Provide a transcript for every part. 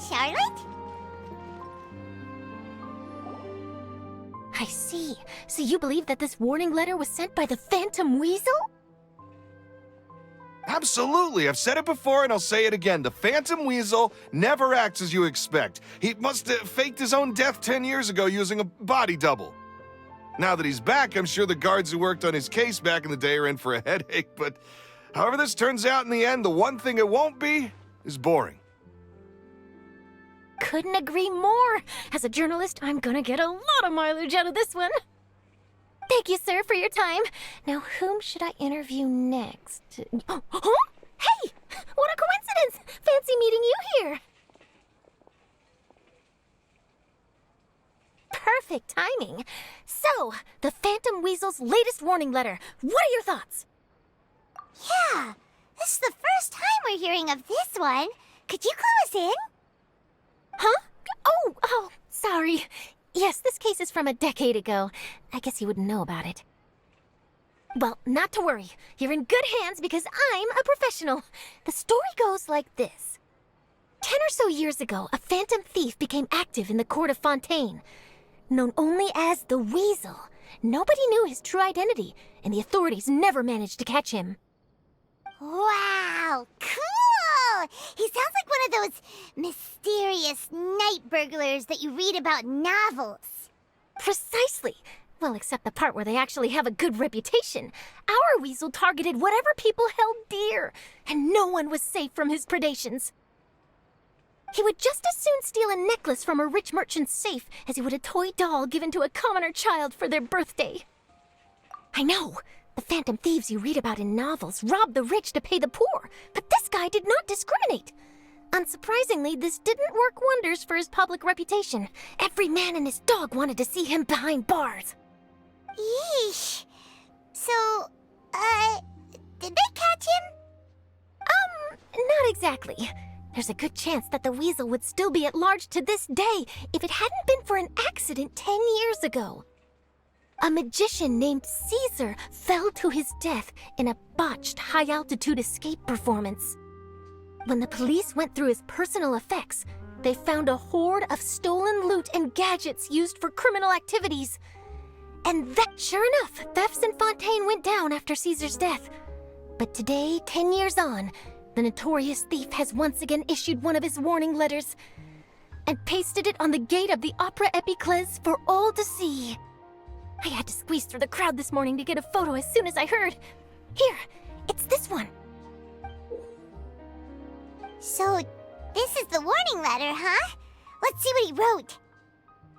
Charlotte? I see. So you believe that this warning letter was sent by the Phantom Weasel? Absolutely. I've said it before and I'll say it again. The Phantom Weasel never acts as you expect. He must have faked his own death 10 years ago using a body double. Now that he's back, I'm sure the guards who worked on his case back in the day are in for a headache, but however this turns out in the end, the one thing it won't be is boring. Couldn't agree more. As a journalist, I'm gonna get a lot of mileage out of this one. Thank you, sir, for your time. Now, whom should I interview next? Huh? Hey! What a coincidence! Fancy meeting you here. Perfect timing. So, the Phantom Weasel's latest warning letter. What are your thoughts? Yeah, this is the first time we're hearing of this one. Could you clue us in? Huh? Oh, sorry. Yes, this case is from a decade ago. I guess you wouldn't know about it. Well, not to worry. You're in good hands because I'm a professional. The story goes like this. 10 or so years ago, a phantom thief became active in the court of Fontaine. Known only as the Weasel, nobody knew his true identity, and the authorities never managed to catch him. Wow, cool! He sounds like one of those mysterious night burglars that you read about in novels. Precisely. Well, except the part where they actually have a good reputation. Our Weasel targeted whatever people held dear, and no one was safe from his predations. He would just as soon steal a necklace from a rich merchant's safe as he would a toy doll given to a commoner child for their birthday. I know. The phantom thieves you read about in novels rob the rich to pay the poor, but this guy did not discriminate. Unsurprisingly, this didn't work wonders for his public reputation. Every man and his dog wanted to see him behind bars. Yeesh. So, did they catch him? Not exactly. There's a good chance that the Weasel would still be at large to this day if it hadn't been for an accident 10 years ago. A magician named Caesar fell to his death in a botched high-altitude escape performance. When the police went through his personal effects, they found a hoard of stolen loot and gadgets used for criminal activities. And sure enough, thefts in Fontaine went down after Caesar's death. But today, 10 years on, the notorious thief has once again issued one of his warning letters and pasted it on the gate of the Opera Epiclese for all to see. I had to squeeze through the crowd this morning to get a photo as soon as I heard. Here, it's this one. So, this is the warning letter, huh? Let's see what he wrote.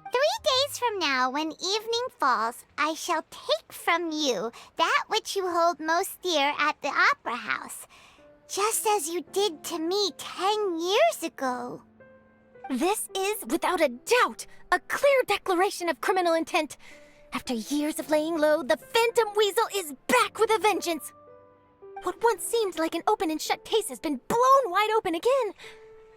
3 days from now, when evening falls, I shall take from you that which you hold most dear at the Opera House, just as you did to me 10 years ago. This is, without a doubt, a clear declaration of criminal intent. After years of laying low, the Phantom Weasel is back with a vengeance. What once seemed like an open and shut case has been blown wide open again.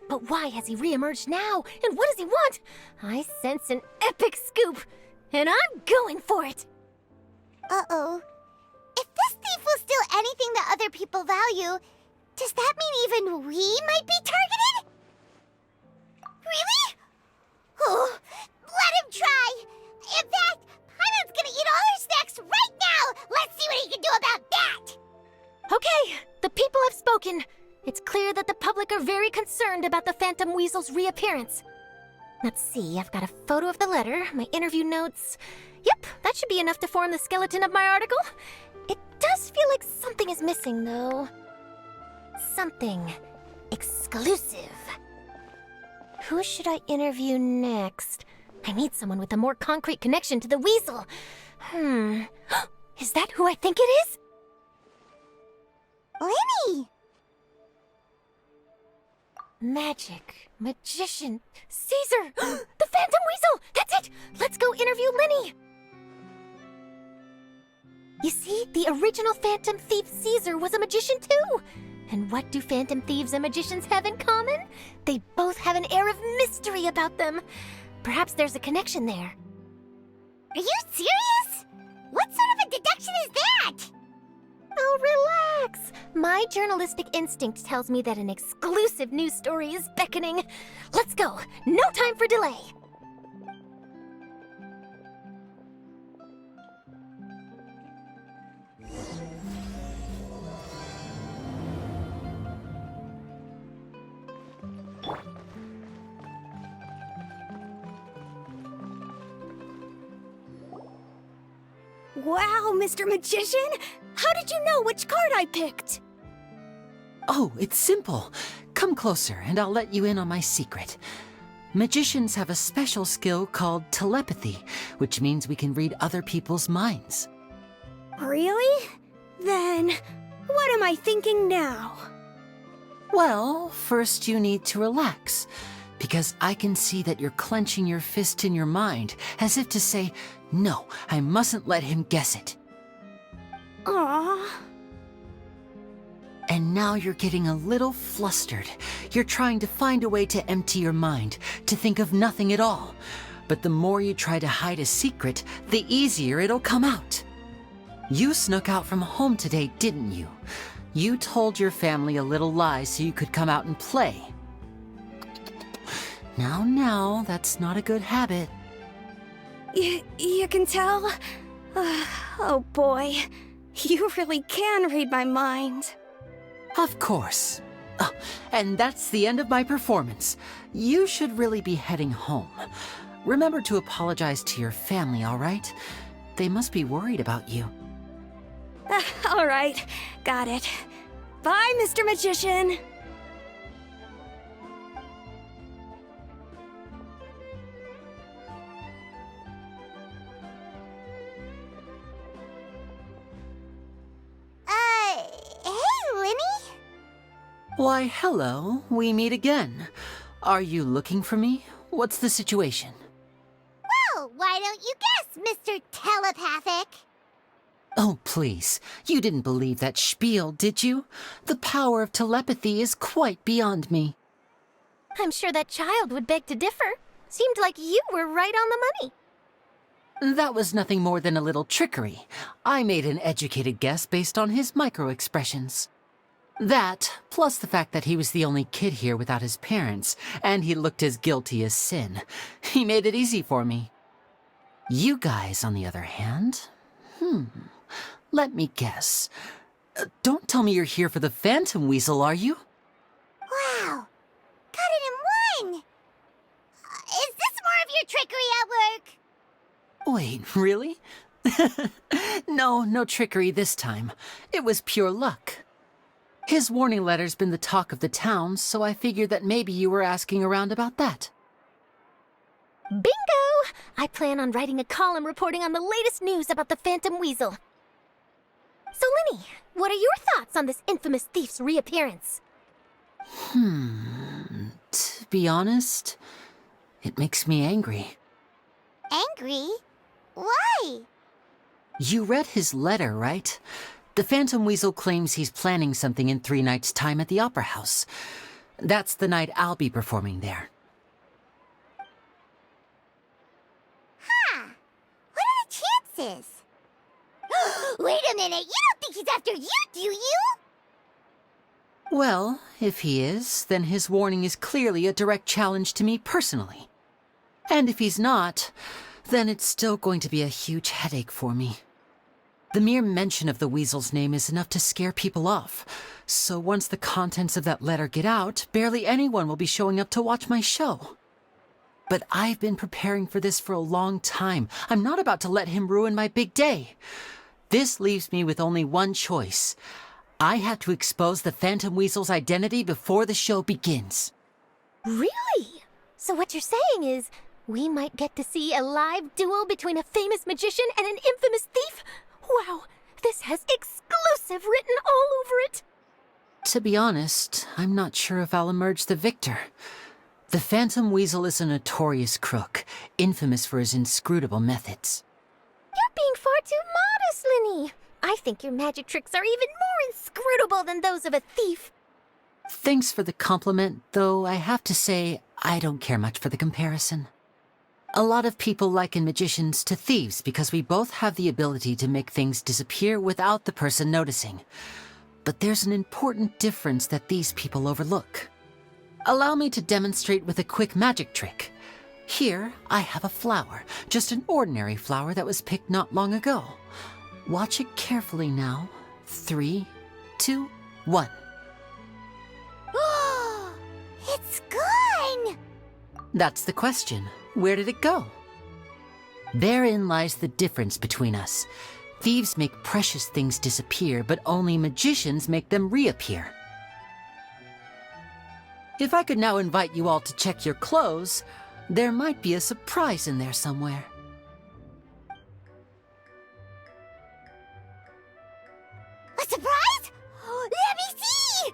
But why has he reemerged now, and what does he want? I sense an epic scoop, and I'm going for it. Uh-oh. If this thief will steal anything that other people value, does that mean even we might be targeted? Really? Oh, let him try. In fact, Paimon's gonna eat all her snacks right now. Let's see what he can do about that. Okay, the people have spoken. It's clear that the public are very concerned about the Phantom Weasel's reappearance. Let's see, I've got a photo of the letter, my interview notes. Yep, that should be enough to form the skeleton of my article. It does feel like something is missing, though. Something exclusive. Who should I interview next? I need someone with a more concrete connection to the Weasel. Is that who I think it is? Lyney! Magic, magician, Caesar! The Phantom Weasel! That's it! Let's go interview Lyney! You see, the original Phantom Thief Caesar was a magician too! And what do Phantom Thieves and magicians have in common? They both have an air of mystery about them. Perhaps there's a connection there. Are you serious? What sort of a deduction is that? Oh, relax! My journalistic instinct tells me that an exclusive news story is beckoning. Let's go. No time for delay. Wow, Mr. Magician! How did you know which card I picked? Oh, it's simple. Come closer and I'll let you in on my secret. Magicians have a special skill called telepathy, which means we can read other people's minds. Really? Then, what am I thinking now? Well, first you need to relax, because I can see that you're clenching your fist in your mind, as if to say, no, I mustn't let him guess it. Aww. And now you're getting a little flustered. You're trying to find a way to empty your mind, to think of nothing at all. But the more you try to hide a secret, the easier it'll come out. You snuck out from home today, didn't you? You told your family a little lie so you could come out and play. Now, that's not a good habit. You can tell? Oh boy, you really can read my mind. Of course. Oh, and that's the end of my performance. You should really be heading home. Remember to apologize to your family, all right? They must be worried about you. All right, got it. Bye, Mr. Magician. Hey, Lyney? Why, hello. We meet again. Are you looking for me? What's the situation? Well, why don't you guess, Mr. Telepathic? Oh, please. You didn't believe that spiel, did you? The power of telepathy is quite beyond me. I'm sure that child would beg to differ. Seemed like you were right on the money. That was nothing more than a little trickery. I made an educated guess based on his micro-expressions. That, plus the fact that he was the only kid here without his parents, and he looked as guilty as sin. He made it easy for me. You guys, on the other hand, let me guess. Don't tell me you're here for the Phantom Weasel, are you? Wow, got it in one! Is this more of your trickery at work? Wait, really? No trickery this time. It was pure luck. His warning letter's been the talk of the town, so I figured that maybe you were asking around about that. Bingo! I plan on writing a column reporting on the latest news about the Phantom Weasel. So, Lyney, what are your thoughts on this infamous thief's reappearance? To be honest, it makes me angry. Angry? Why? You read his letter, right? The Phantom Weasel claims he's planning something in 3 nights' time at the Opera House. That's the night I'll be performing there. Huh. What are the chances? Wait a minute, you don't think he's after you, do you? Well, if he is, then his warning is clearly a direct challenge to me personally. And if he's not, then it's still going to be a huge headache for me. The mere mention of the Weasel's name is enough to scare people off. So once the contents of that letter get out, barely anyone will be showing up to watch my show. But I've been preparing for this for a long time. I'm not about to let him ruin my big day. This leaves me with only one choice. I have to expose the Phantom Weasel's identity before the show begins. Really? So what you're saying is, we might get to see a live duel between a famous magician and an infamous thief? Wow, this has exclusive written all over it. To be honest, I'm not sure if I'll emerge the victor. The Phantom Weasel is a notorious crook, infamous for his inscrutable methods. You're being far too modest, Lyney. I think your magic tricks are even more inscrutable than those of a thief. Thanks for the compliment, though I have to say I don't care much for the comparison. A lot of people liken magicians to thieves because we both have the ability to make things disappear without the person noticing. But there's an important difference that these people overlook. Allow me to demonstrate with a quick magic trick. Here, I have a flower, just an ordinary flower that was picked not long ago. Watch it carefully now. 3, 2, 1. Oh, it's gone! That's the question. Where did it go? Therein lies the difference between us. Thieves make precious things disappear, but only magicians make them reappear. If I could now invite you all to check your clothes, there might be a surprise in there somewhere. A surprise? Let me see!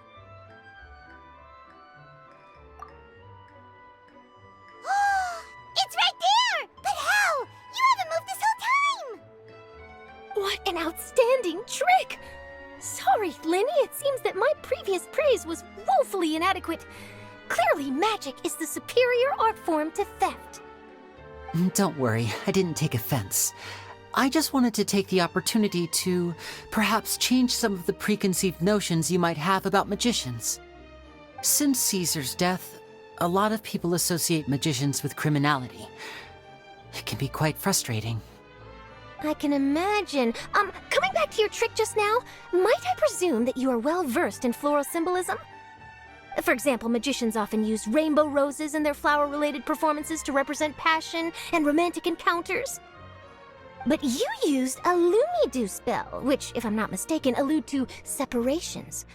It's right there! But how? You haven't moved this whole time! What an outstanding trick! Sorry, Lyney, it seems that my previous praise was woefully inadequate. Clearly, magic is the superior art form to theft. Don't worry, I didn't take offense. I just wanted to take the opportunity to perhaps change some of the preconceived notions you might have about magicians. Since Caesar's death, a lot of people associate magicians with criminality. It can be quite frustrating. I can imagine. Coming back to your trick just now, might I presume that you are well versed in floral symbolism? For example, magicians often use rainbow roses in their flower-related performances to represent passion and romantic encounters. But you used a Lumidu spell, which, if I'm not mistaken, allude to separations.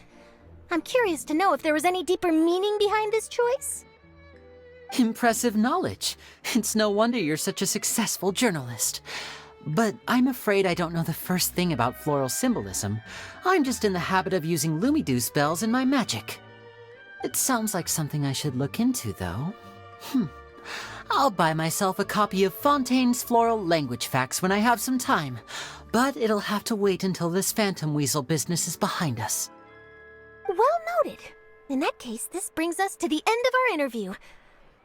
I'm curious to know if there was any deeper meaning behind this choice? Impressive knowledge. It's no wonder you're such a successful journalist. But I'm afraid I don't know the first thing about floral symbolism. I'm just in the habit of using Lumidu spells in my magic. It sounds like something I should look into, though. I'll buy myself a copy of Fontaine's Floral Language Facts when I have some time, but it'll have to wait until this phantom weasel business is behind us. Well noted. In that case, this brings us to the end of our interview.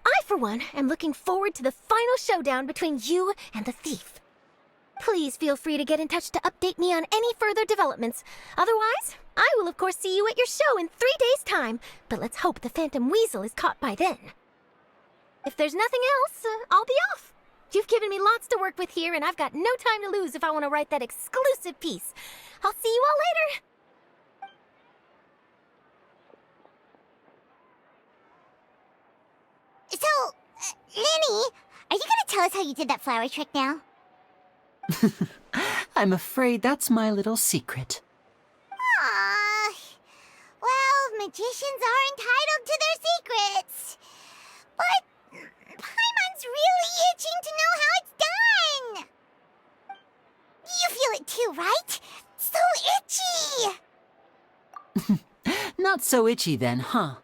I, for one, am looking forward to the final showdown between you and the thief. Please feel free to get in touch to update me on any further developments. Otherwise, I will of course see you at your show in 3 days' time, but let's hope the Phantom Weasel is caught by then. If there's nothing else, I'll be off. You've given me lots to work with here, and I've got no time to lose if I want to write that exclusive piece. I'll see you all later. So, Lyney, are you gonna tell us how you did that flower trick now? I'm afraid that's my little secret. Aww. Well, magicians are entitled to their secrets. But Paimon's really itching to know how it's done. You feel it too, right? So itchy. Not so itchy then, huh?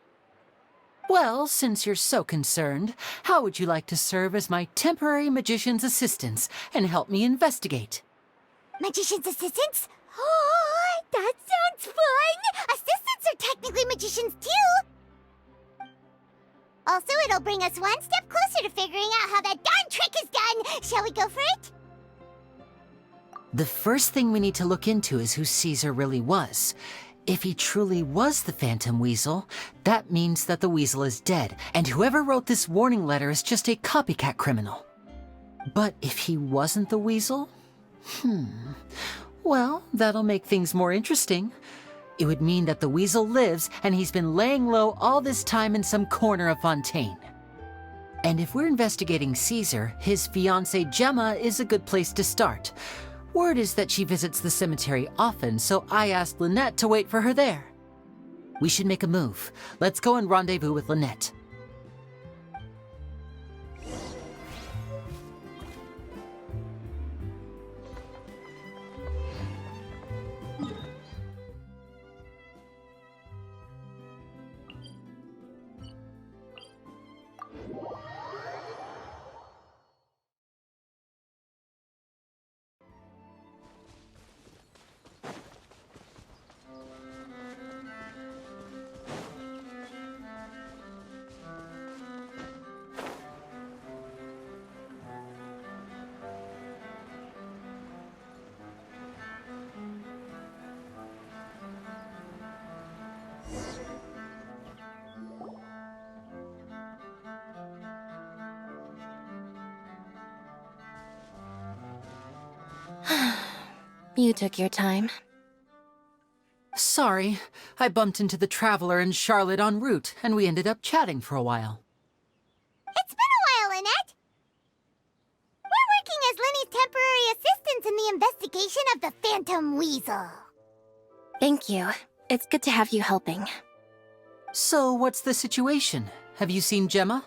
Well, since you're so concerned, how would you like to serve as my temporary magician's assistants and help me investigate? Magician's assistants? Oh, that sounds fun! Assistants are technically magicians too! Also, it'll bring us one step closer to figuring out how that darn trick is done! Shall we go for it? The first thing we need to look into is who Caesar really was. If he truly was the Phantom Weasel, that means that the weasel is dead, and whoever wrote this warning letter is just a copycat criminal. But if he wasn't the weasel? Well, that'll make things more interesting. It would mean that the weasel lives, and he's been laying low all this time in some corner of Fontaine. And if we're investigating Caesar, his fiancée Gemma is a good place to start. Word is that she visits the cemetery often, so I asked Lynette to wait for her there. We should make a move. Let's go and rendezvous with Lynette. You took your time. Sorry, I bumped into the Traveler and Charlotte en route, and we ended up chatting for a while. It's been a while, Annette. We're working as Lyney's temporary assistants in the investigation of the Phantom Weasel. Thank you. It's good to have you helping. So, what's the situation? Have you seen Gemma?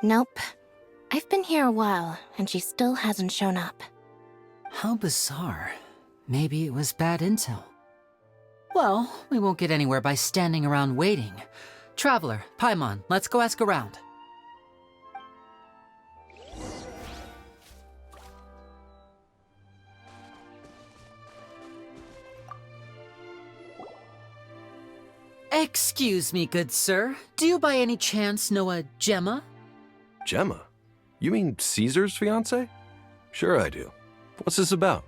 Nope. I've been here a while, and she still hasn't shown up. How bizarre. Maybe it was bad intel. Well, we won't get anywhere by standing around waiting. Traveler, Paimon, let's go ask around. Excuse me, good sir. Do you by any chance know a Gemma? Gemma? You mean Caesar's fiancée? Sure I do. What's this about?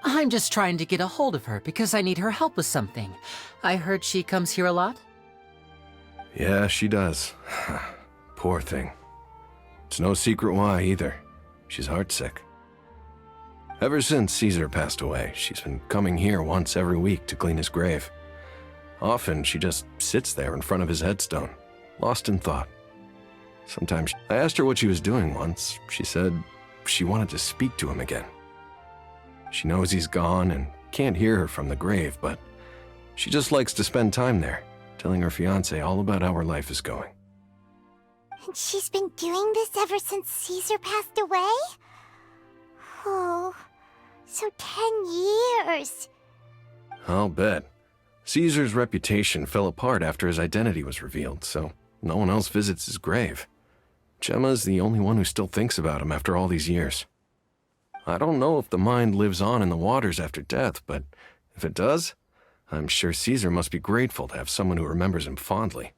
I'm just trying to get a hold of her because I need her help with something. I heard she comes here a lot. Yeah, she does. Poor thing. It's no secret why either. She's heartsick. Ever since Caesar passed away, she's been coming here once every week to clean his grave. Often she just sits there in front of his headstone, lost in thought. Sometimes I asked her what she was doing once. She said she wanted to speak to him again. She knows he's gone and can't hear her from the grave, but she just likes to spend time there, telling her fiancé all about how her life is going. And she's been doing this ever since Caesar passed away? Oh, so 10 years. I'll bet. Caesar's reputation fell apart after his identity was revealed, so no one else visits his grave. Gemma's the only one who still thinks about him after all these years. I don't know if the mind lives on in the waters after death, but if it does, I'm sure Caesar must be grateful to have someone who remembers him fondly.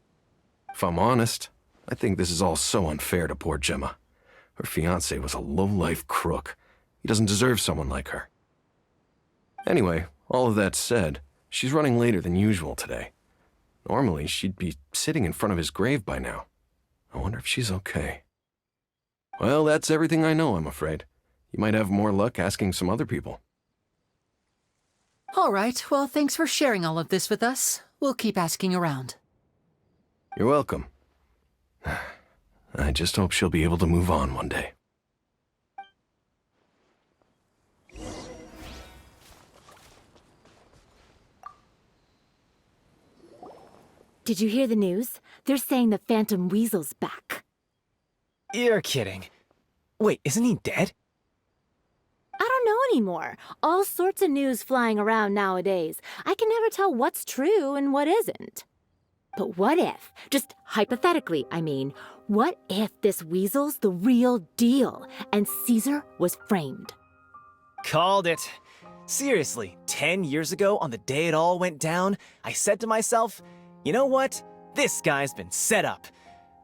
If I'm honest, I think this is all so unfair to poor Gemma. Her fiancé was a low-life crook. He doesn't deserve someone like her. Anyway, all of that said, she's running later than usual today. Normally, she'd be sitting in front of his grave by now. I wonder if she's okay. Well, that's everything I know, I'm afraid. You might have more luck asking some other people. All right, well, thanks for sharing all of this with us. We'll keep asking around. You're welcome. I just hope she'll be able to move on one day. Did you hear the news? They're saying the Phantom Weasel's back. You're kidding. Wait, isn't he dead? I don't know anymore. All sorts of news flying around nowadays. I can never tell what's true and what isn't. But what if, just hypothetically, I mean, what if this weasel's the real deal and Caesar was framed? Called it. Seriously, 10 years ago, on the day it all went down, I said to myself, you know what? This guy's been set up.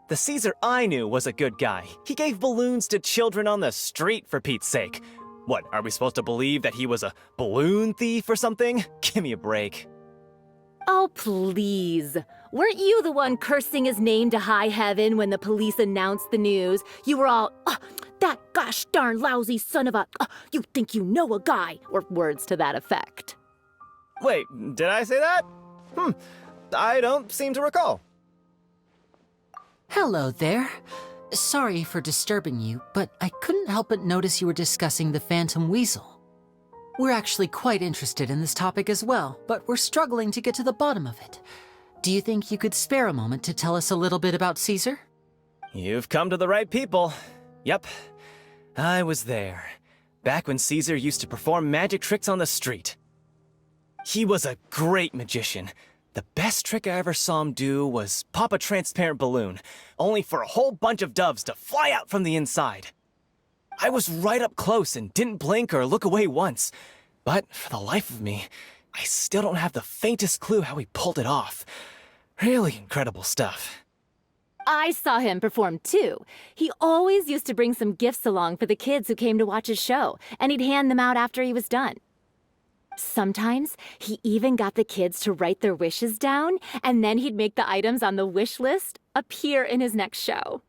The Caesar I knew was a good guy. He gave balloons to children on the street, for Pete's sake. What, are we supposed to believe that he was a balloon thief or something? Give me a break. Oh, please. Weren't you the one cursing his name to high heaven when the police announced the news? You were all, that gosh darn lousy son of a, you think you know a guy, or words to that effect. Wait, did I say that? I don't seem to recall. Hello there. Sorry for disturbing you, but I couldn't help but notice you were discussing the Phantom Weasel. We're actually quite interested in this topic as well, but we're struggling to get to the bottom of it. Do you think you could spare a moment to tell us a little bit about Caesar? You've come to the right people. Yep, I was there. Back when Caesar used to perform magic tricks on the street. He was a great magician. The best trick I ever saw him do was pop a transparent balloon, only for a whole bunch of doves to fly out from the inside. I was right up close and didn't blink or look away once, but for the life of me, I still don't have the faintest clue how he pulled it off. Really incredible stuff. I saw him perform too. He always used to bring some gifts along for the kids who came to watch his show, and he'd hand them out after he was done. Sometimes, he even got the kids to write their wishes down, and then he'd make the items on the wish list appear in his next show.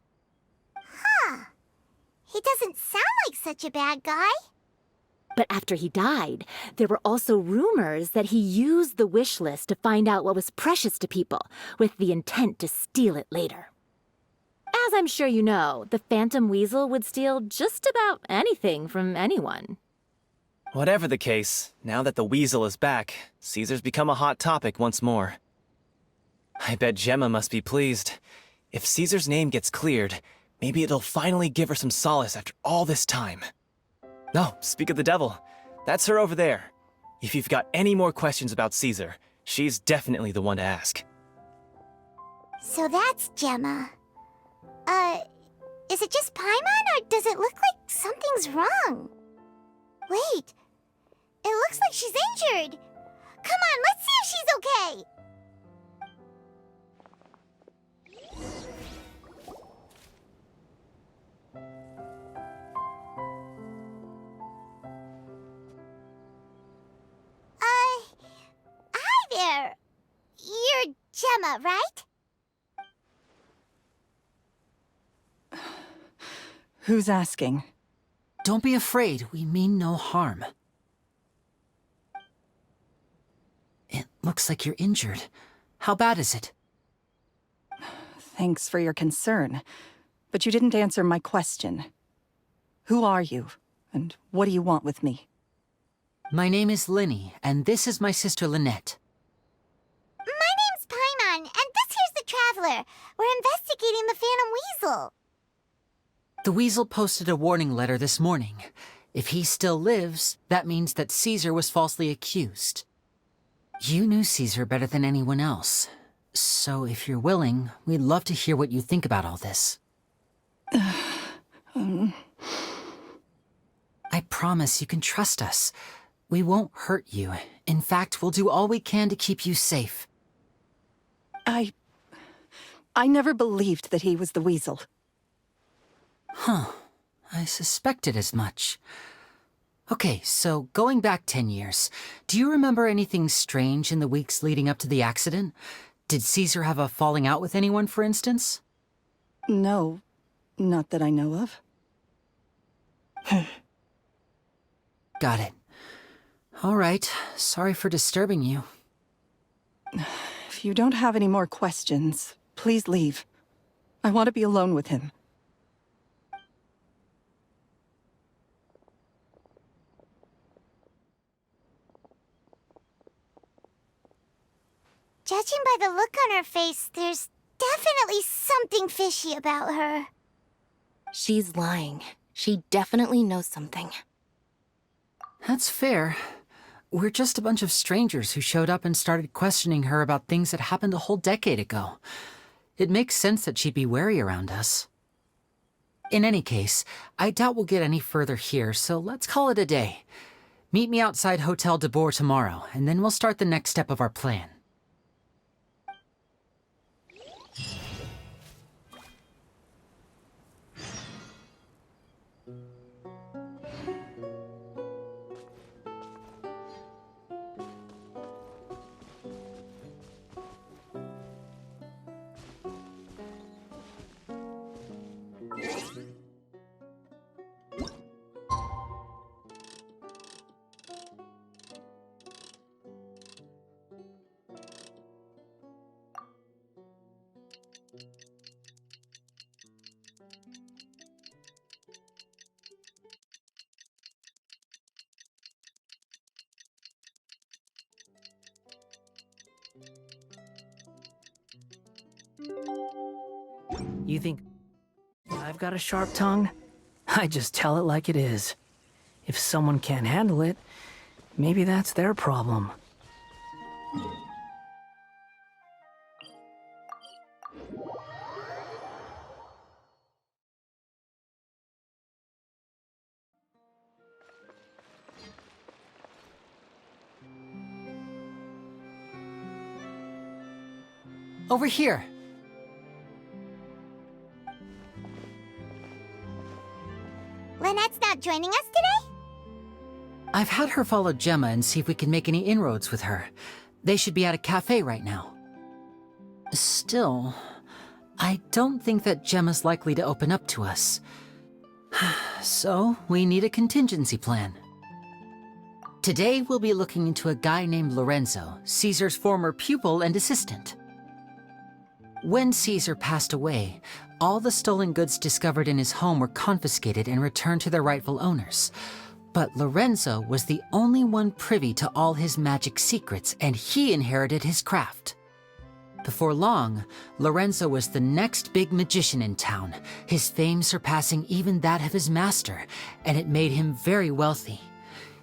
Huh. He doesn't sound like such a bad guy. But after he died, there were also rumors that he used the wish list to find out what was precious to people, with the intent to steal it later. As I'm sure you know, the Phantom Weasel would steal just about anything from anyone. Whatever the case, now that the Weasel is back, Caesar's become a hot topic once more. I bet Gemma must be pleased. If Caesar's name gets cleared, maybe it'll finally give her some solace after all this time. No, speak of the devil. That's her over there. If you've got any more questions about Caesar, she's definitely the one to ask. So that's Gemma. Is it just Paimon, or does it look like something's wrong? Wait, it looks like she's injured. Come on, let's see if she's okay. Hi there. You're Gemma, right? Who's asking? Don't be afraid, we mean no harm. It looks like you're injured. How bad is it? Thanks for your concern, but you didn't answer my question. Who are you, and what do you want with me? My name is Lyney, and this is my sister Lynette. My name's Paimon, and this here's the Traveler. We're investigating the Phantom Weasel. The Weasel posted a warning letter this morning. If he still lives, that means that Caesar was falsely accused. You knew Caesar better than anyone else. So if you're willing, we'd love to hear what you think about all this. I promise you can trust us. We won't hurt you. In fact, we'll do all we can to keep you safe. I never believed that he was the Weasel. Huh. I suspected as much. Okay, so going back 10 years, do you remember anything strange in the weeks leading up to the accident? Did Caesar have a falling out with anyone, for instance? No, not that I know of. Got it. All right, sorry for disturbing you. If you don't have any more questions, please leave. I want to be alone with him. Judging by the look on her face, there's definitely something fishy about her. She's lying. She definitely knows something. That's fair. We're just a bunch of strangers who showed up and started questioning her about things that happened a whole decade ago. It makes sense that she'd be wary around us. In any case, I doubt we'll get any further here, so let's call it a day. Meet me outside Hotel de Boer tomorrow, and then we'll start the next step of our plan. You think I've got a sharp tongue? I just tell it like it is. If someone can't handle it, maybe that's their problem. Over here! Lynette's not joining us today? I've had her follow Gemma and see if we can make any inroads with her. They should be at a cafe right now. Still, I don't think that Gemma's likely to open up to us. So, we need a contingency plan. Today we'll be looking into a guy named Lorenzo, Caesar's former pupil and assistant. When Caesar passed away, all the stolen goods discovered in his home were confiscated and returned to their rightful owners. But Lorenzo was the only one privy to all his magic secrets, and he inherited his craft. Before long, Lorenzo was the next big magician in town, his fame surpassing even that of his master, and it made him very wealthy.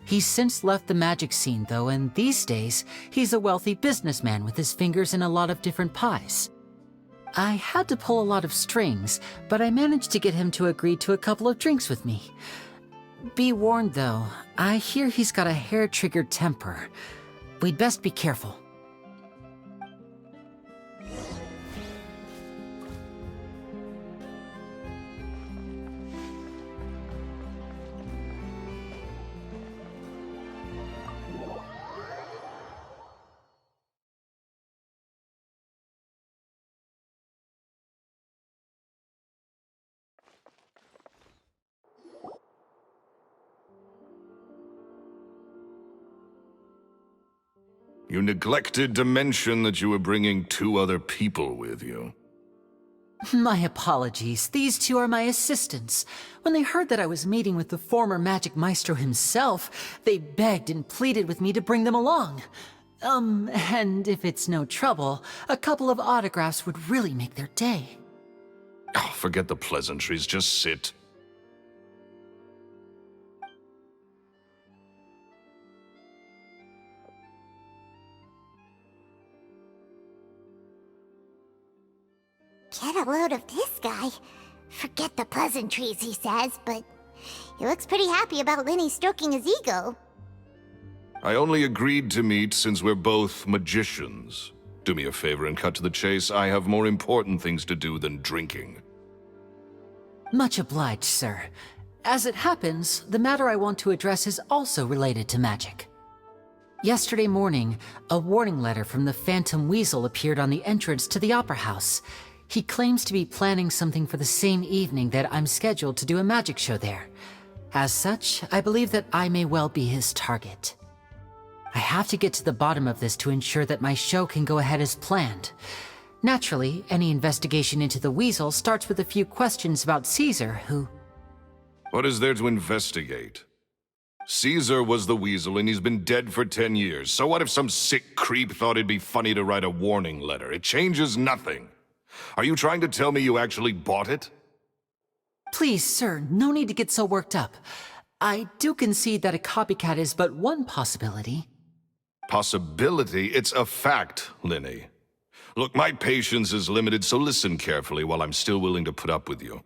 He's since left the magic scene, though, and these days, he's a wealthy businessman with his fingers in a lot of different pies. I had to pull a lot of strings, but I managed to get him to agree to a couple of drinks with me. Be warned, though, I hear he's got a hair-triggered temper. We'd best be careful. You neglected to mention that you were bringing 2 other people with you. My apologies. These 2 are my assistants. When they heard that I was meeting with the former magic maestro himself, they begged and pleaded with me to bring them along. And if it's no trouble, a couple of autographs would really make their day. Oh, forget the pleasantries, just sit. Get a load of this guy. Forget the pleasantries, he says, but he looks pretty happy about Lyney stroking his ego. I only agreed to meet since we're both magicians. Do me a favor and cut to the chase. I have more important things to do than drinking. Much obliged, sir. As it happens, the matter I want to address is also related to magic. Yesterday morning, a warning letter from the Phantom Weasel appeared on the entrance to the Opera House. He claims to be planning something for the same evening that I'm scheduled to do a magic show there. As such, I believe that I may well be his target. I have to get to the bottom of this to ensure that my show can go ahead as planned. Naturally, any investigation into the Weasel starts with a few questions about Caesar, who... What is there to investigate? Caesar was the Weasel and he's been dead for 10 years. So what if some sick creep thought it'd be funny to write a warning letter? It changes nothing. Are you trying to tell me you actually bought it? Please, sir, no need to get so worked up. I do concede that a copycat is but one possibility. Possibility? It's a fact, Lyney. Look, my patience is limited, so listen carefully while I'm still willing to put up with you.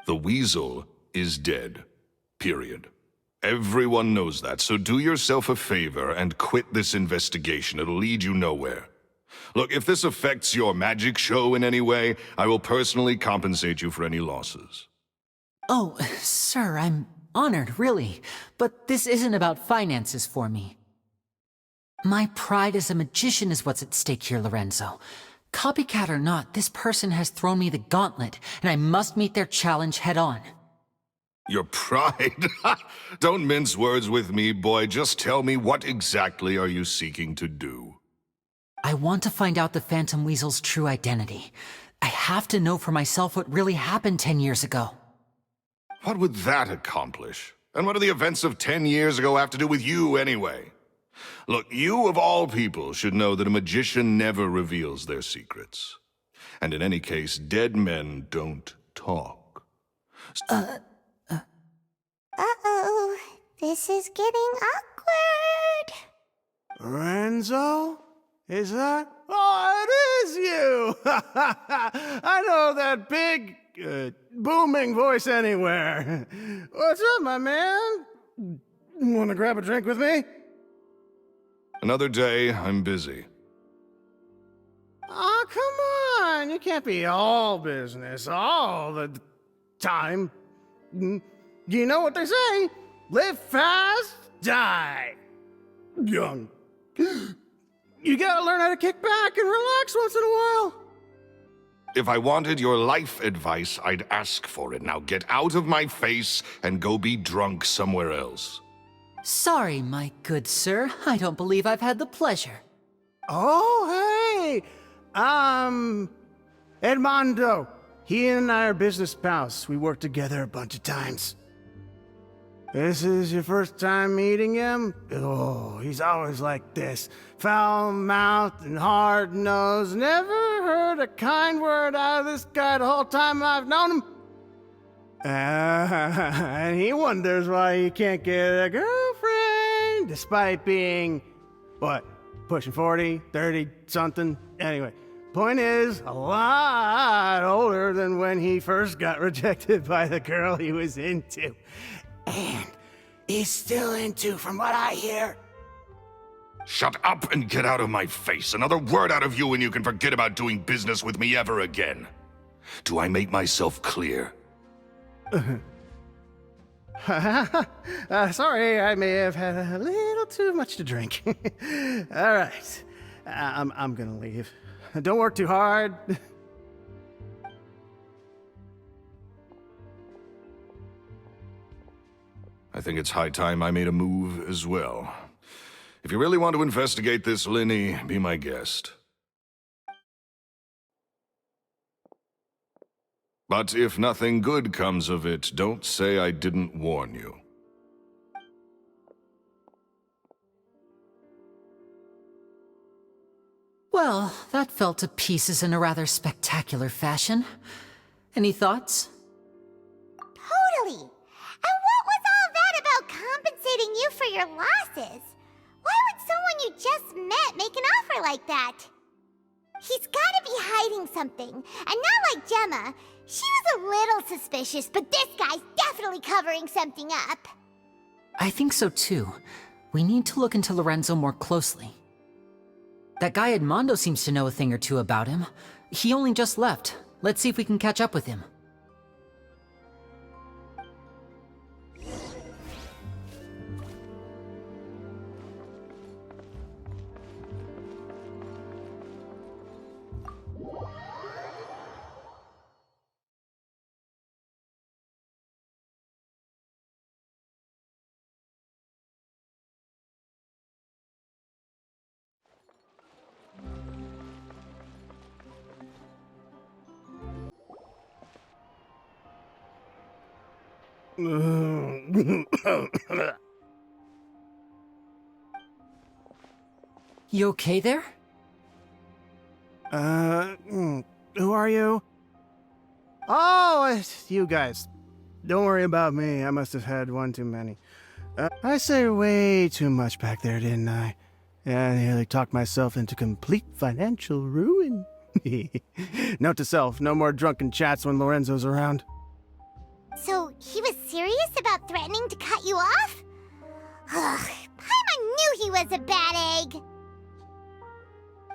The Weasel is dead. Period. Everyone knows that, so do yourself a favor and quit this investigation. It'll lead you nowhere. Look, if this affects your magic show in any way, I will personally compensate you for any losses. Oh, sir, I'm honored, really. But this isn't about finances for me. My pride as a magician is what's at stake here, Lorenzo. Copycat or not, this person has thrown me the gauntlet, and I must meet their challenge head-on. Your pride? Don't mince words with me, boy. Just tell me, what exactly are you seeking to do? I want to find out the Phantom Weasel's true identity. I have to know for myself what really happened 10 years ago. What would that accomplish? And what do the events of 10 years ago have to do with you, anyway? Look, you of all people should know that a magician never reveals their secrets. And in any case, dead men don't talk. Uh-oh. This is getting awkward. Lorenzo? Is that? Oh, it is you! I know that big, booming voice anywhere. What's up, my man? Want to grab a drink with me? Another day, I'm busy. Oh, come on! You can't be all business all the time. You know what they say? Live fast, die young. You gotta learn how to kick back and relax once in a while. If I wanted your life advice, I'd ask for it. Now get out of my face and go be drunk somewhere else. Sorry, my good sir. I don't believe I've had the pleasure. Oh, hey! Edmondo. He and I are business pals. We worked together a bunch of times. This is your first time meeting him? Oh, he's always like this. Foul-mouthed and hard-nosed. Never heard a kind word out of this guy the whole time I've known him. And he wonders why he can't get a girlfriend, despite being, what, pushing 40, 30, something? Anyway, point is, a lot older than when he first got rejected by the girl he was into. And he's still into, from what I hear. Shut up and get out of my face. Another word out of you and you can forget about doing business with me ever again. Do I make myself clear? Sorry, I may have had a little too much to drink. All right, I'm gonna leave. Don't work too hard. I think it's high time I made a move as well. If you really want to investigate this, Lyney, be my guest. But if nothing good comes of it, don't say I didn't warn you. Well, that fell to pieces in a rather spectacular fashion. Any thoughts? Totally. And what was all that about compensating you for your losses? Why would someone you just met make an offer like that? He's gotta be hiding something. And not like Gemma. She was a little suspicious, but this guy's definitely covering something up. I think so too. We need to look into Lorenzo more closely. That guy Edmondo seems to know a thing or two about him. He only just left. Let's see if we can catch up with him. You okay there? Who are you? Oh, it's you guys. Don't worry about me. I must have had one too many. I said way too much back there, didn't I? I nearly talked myself into complete financial ruin. Note to self, no more drunken chats when Lorenzo's around. So, he was serious about threatening to cut you off? Ugh, Paimon knew he was a bad egg!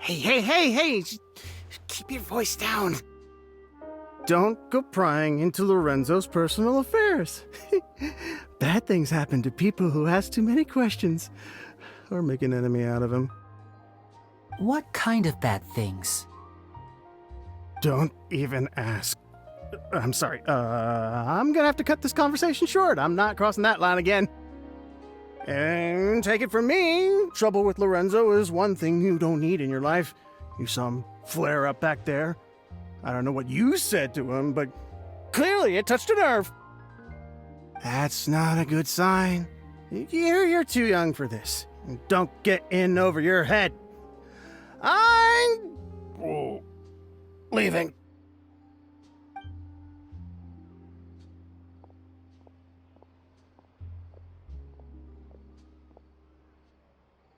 Hey! Keep your voice down. Don't go prying into Lorenzo's personal affairs. Bad things happen to people who ask too many questions, or make an enemy out of him. What kind of bad things? Don't even ask. I'm sorry, I'm gonna have to cut this conversation short. I'm not crossing that line again. And take it from me, trouble with Lorenzo is one thing you don't need in your life. You saw him flare up back there. I don't know what you said to him, but clearly it touched a nerve. That's not a good sign. You're too young for this. Don't get in over your head. I'm leaving.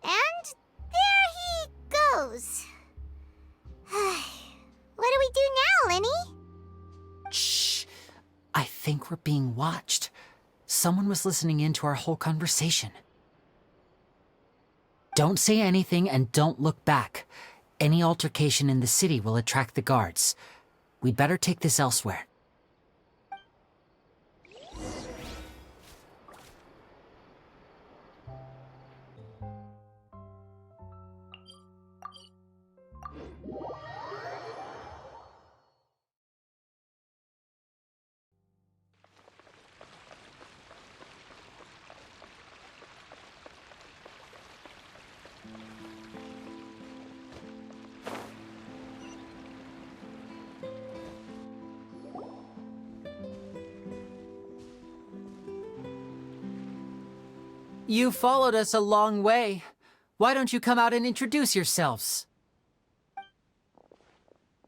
And there he goes. What do we do now, Lyney? Shh. I think we're being watched. Someone was listening in to our whole conversation. Don't say anything and don't look back. Any altercation in the city will attract the guards. We'd better take this elsewhere. You followed us a long way. Why don't you come out and introduce yourselves?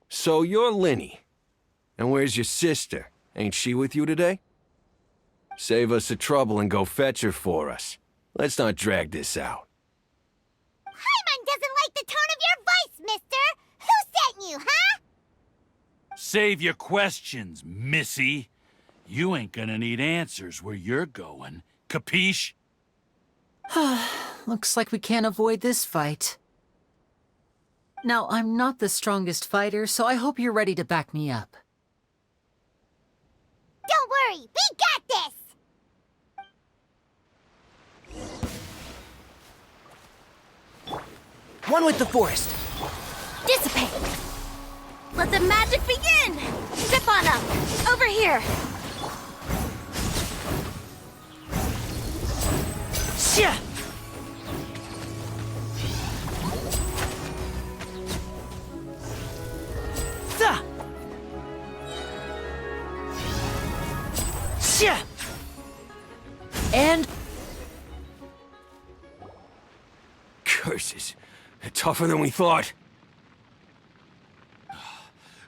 So you're Lyney. And where's your sister? Ain't she with you today? Save us the trouble and go fetch her for us. Let's not drag this out. Paimon doesn't like the tone of your voice, mister! Who sent you, huh? Save your questions, missy. You ain't gonna need answers where you're going. Capiche? Looks like we can't avoid this fight. Now, I'm not the strongest fighter, so I hope you're ready to back me up. Don't worry, we got this! One with the forest. Dissipate! Let the magic begin! Step on up! Over here! Shia! Sa! Shia! And... Curses. They're tougher than we thought.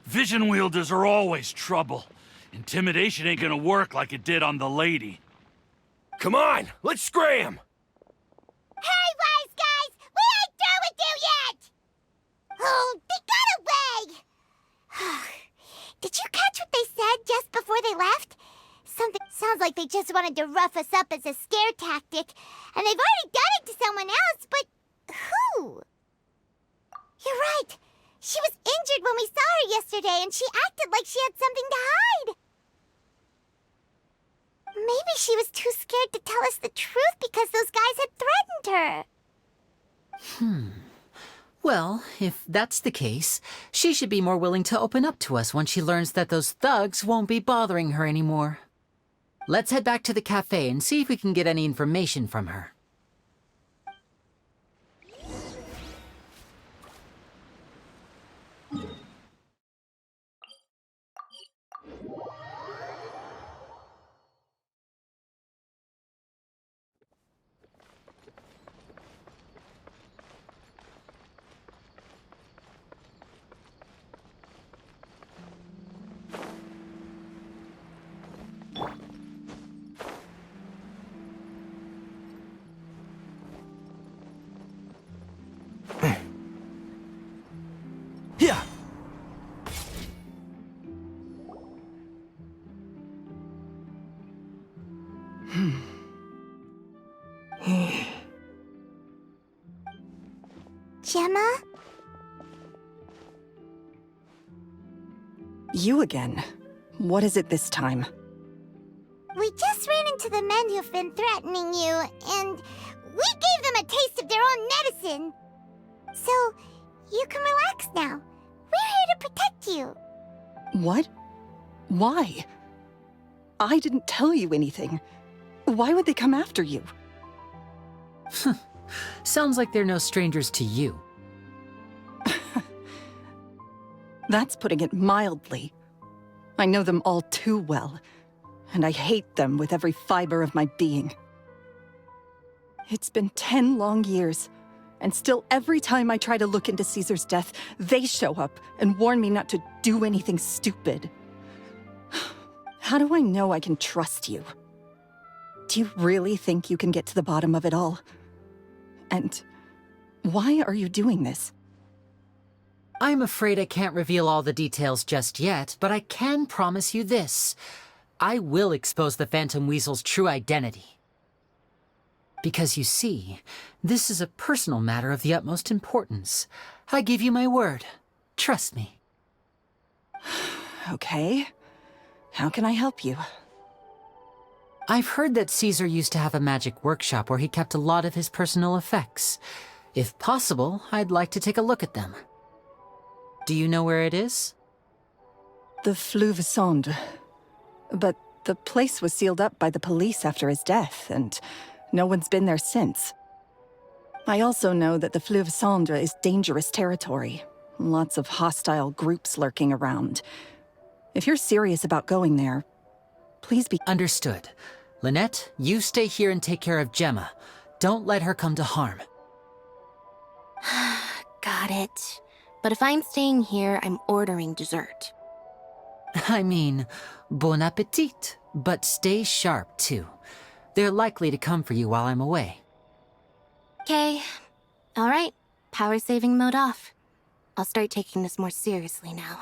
Vision wielders are always trouble. Intimidation ain't gonna work like it did on the lady. Come on, let's scram! Hey, wise guys! We ain't through with you yet! Oh, they got away! Did you catch what they said just before they left? Something sounds like they just wanted to rough us up as a scare tactic, and they've already done it to someone else, but who? You're right. She was injured when we saw her yesterday, and she acted like she had something to hide. Maybe she was too scared to tell us the truth because those guys had threatened her. Well, if that's the case, she should be more willing to open up to us once she learns that those thugs won't be bothering her anymore. Let's head back to the cafe and see if we can get any information from her. Yeah. Gemma? You again. What is it this time? We just ran into the men who've been threatening you, and we gave them a taste of their own medicine. So, you can relax now. We're here to protect you. What? Why? I didn't tell you anything. Why would they come after you? Sounds like they're no strangers to you. That's putting it mildly. I know them all too well, and I hate them with every fiber of my being. It's been 10 long years, and still every time I try to look into Caesar's death, they show up and warn me not to do anything stupid. How do I know I can trust you? Do you really think you can get to the bottom of it all? And why are you doing this? I'm afraid I can't reveal all the details just yet, but I can promise you this. I will expose the Phantom Weasel's true identity. Because you see, this is a personal matter of the utmost importance. I give you my word. Trust me. Okay. How can I help you? I've heard that Caesar used to have a magic workshop where he kept a lot of his personal effects. If possible, I'd like to take a look at them. Do you know where it is? The Fleuve Sonde. But the place was sealed up by the police after his death, and no one's been there since. I also know that the Fleuve Sonde is dangerous territory. Lots of hostile groups lurking around. If you're serious about going there, please be— Understood. Lynette, you stay here and take care of Gemma. Don't let her come to harm. Got it. But if I'm staying here, I'm ordering dessert. I mean, bon appetit, but stay sharp, too. They're likely to come for you while I'm away. Okay. Alright. Power saving mode off. I'll start taking this more seriously now.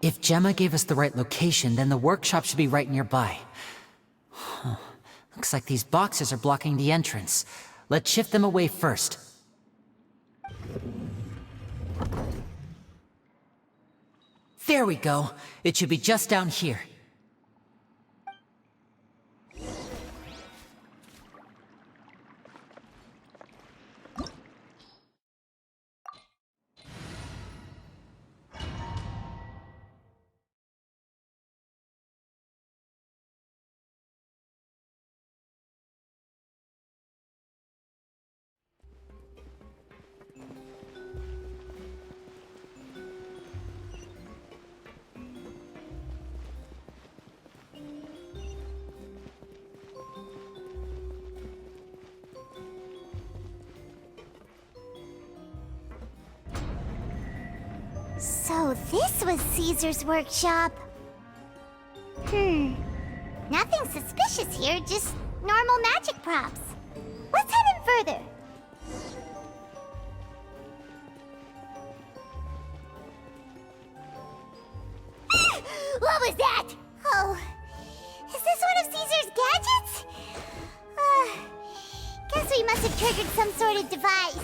If Gemma gave us the right location, then the workshop should be right nearby. Huh. Looks like these boxes are blocking the entrance. Let's shift them away first. There we go. It should be just down here. So this was Caesar's workshop. Nothing suspicious here, just normal magic props. Let's head in further. What was that? Oh, is this one of Caesar's gadgets? Guess we must have triggered some sort of device.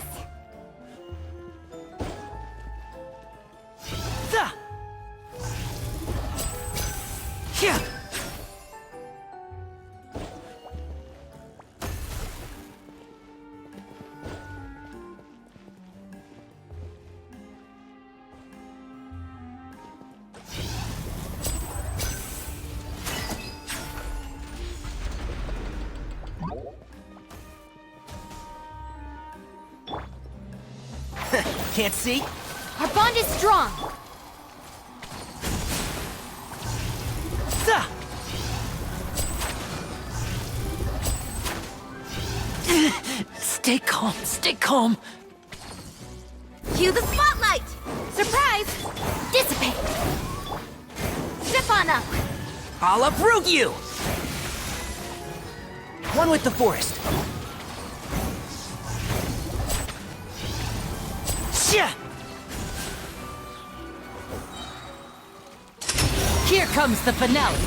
Can't see? Our bond is strong! Stay calm, stay calm. Cue the spotlight! Surprise! Dissipate! Step on up! I'll uproot you! One with the forest. Shia! Here comes the finale.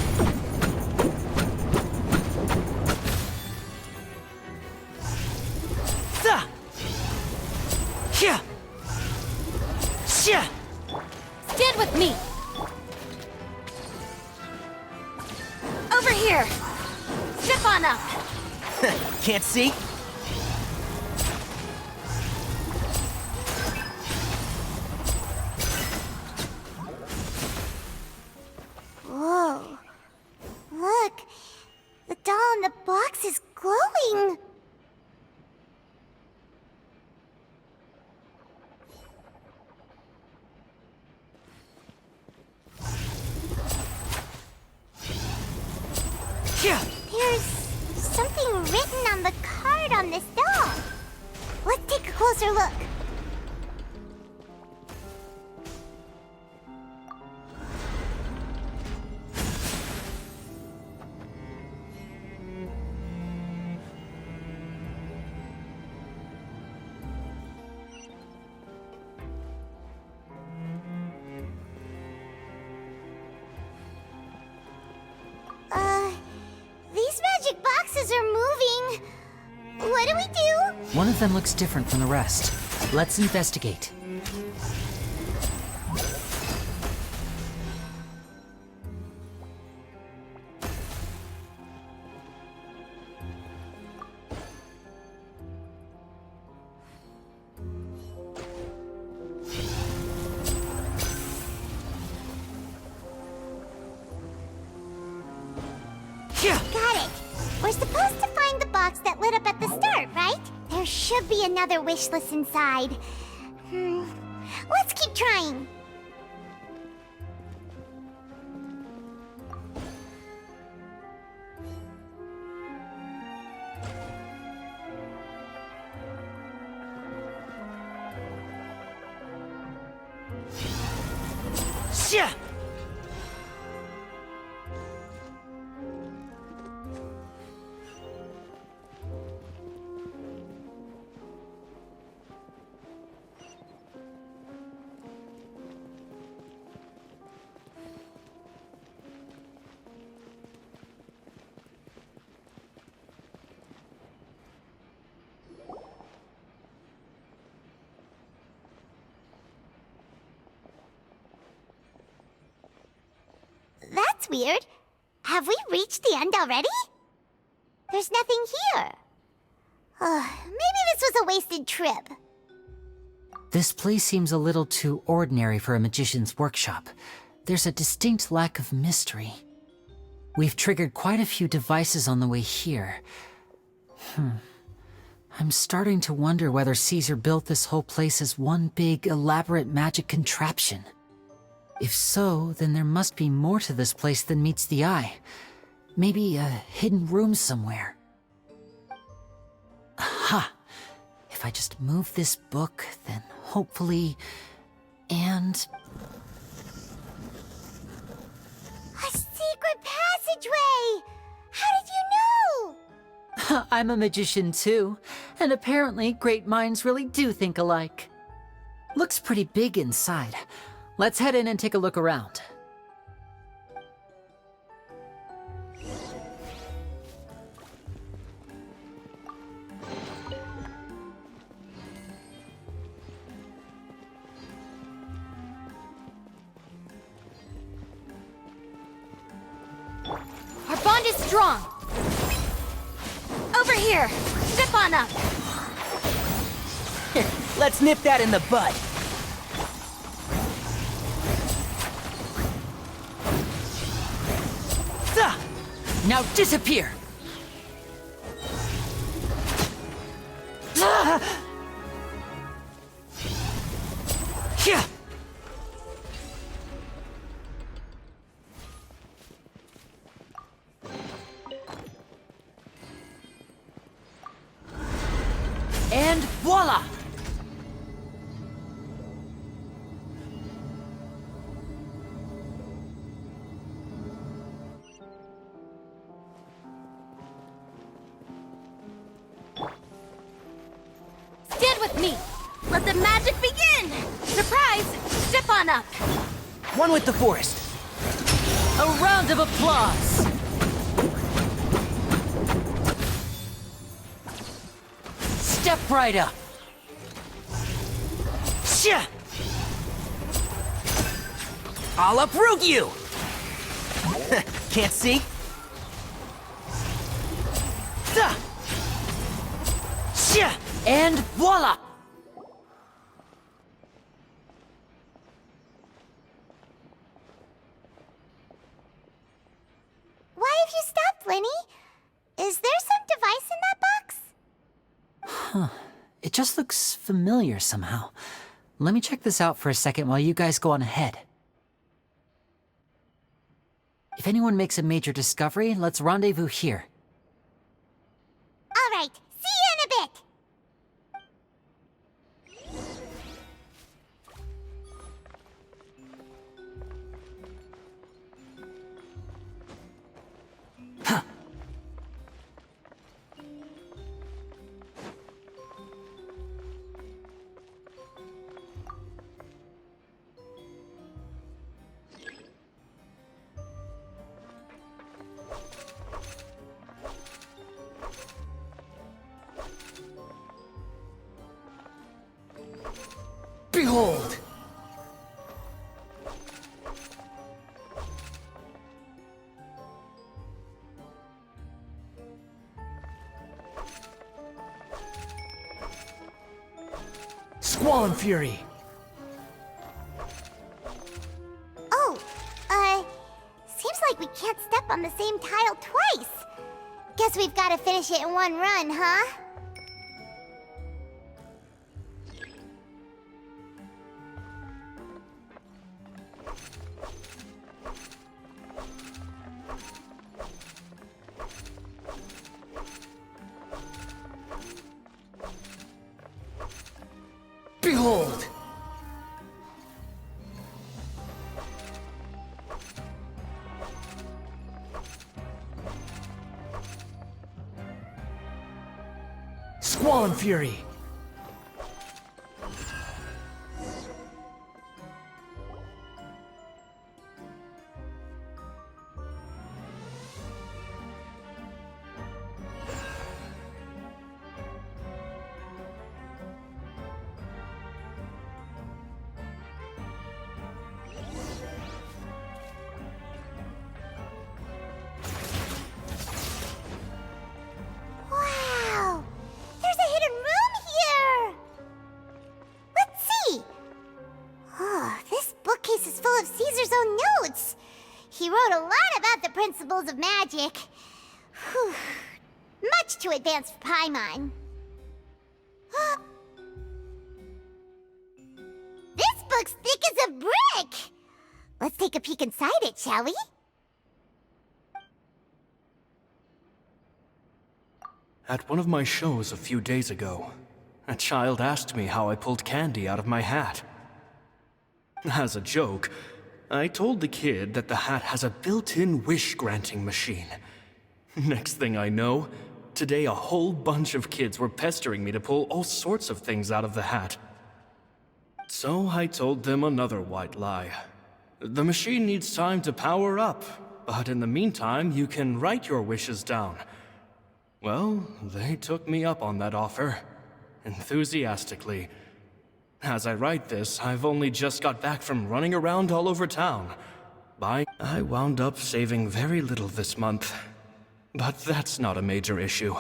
Stand with me! Over here! Step on up! Can't see? Whoa. Look, the doll in the box is glowing. There's something written on the card on this doll. Let's take a closer look. These One of them looks different from the rest. Let's investigate. Got it. We're supposed to find the box that lit up at the start, right? There should be another wish list inside. Let's keep trying. Yeah! That's weird. Have we reached the end already? There's nothing here. Maybe this was a wasted trip. This place seems a little too ordinary for a magician's workshop. There's a distinct lack of mystery. We've triggered quite a few devices on the way here. I'm starting to wonder whether Caesar built this whole place as one big, elaborate magic contraption. If so, then there must be more to this place than meets the eye. Maybe a hidden room somewhere. Aha! If I just move this book, then hopefully... and... A secret passageway! How did you know? I'm a magician too, and apparently great minds really do think alike. Looks pretty big inside. Let's head in and take a look around. Our bond is strong. Over here. Step on up. Let's nip that in the bud. Now disappear! And voila! Stand with me. Let the magic begin. Surprise! Step on up. One with the forest. A round of applause! Step right up! Shia! I'll uproot you! Can't see? Shia! And voila! Why have you stopped, Lyney? Is there some device in that box? It just looks familiar somehow. Let me check this out for a second while you guys go on ahead. If anyone makes a major discovery, let's rendezvous here. All right, see you in a bit. Behold! Squall and Fury! Oh, seems like we can't step on the same tile twice. Guess we've got to finish it in one run, huh? Behold! Squall and Fury! Wow! There's a hidden room here! Let's see! Oh, this bookcase is full of Caesar's own notes. He wrote a lot about the principles of magic. Whew. Much too advanced for Paimon. This book's thick as a brick! Let's take a peek inside it, shall we? At one of my shows a few days ago, a child asked me how I pulled candy out of my hat. As a joke, I told the kid that the hat has a built-in wish-granting machine. Next thing I know, today a whole bunch of kids were pestering me to pull all sorts of things out of the hat. So I told them another white lie. The machine needs time to power up, but in the meantime, you can write your wishes down. Well, they took me up on that offer, enthusiastically. As I write this, I've only just got back from running around all over town. I wound up saving very little this month. But that's not a major issue.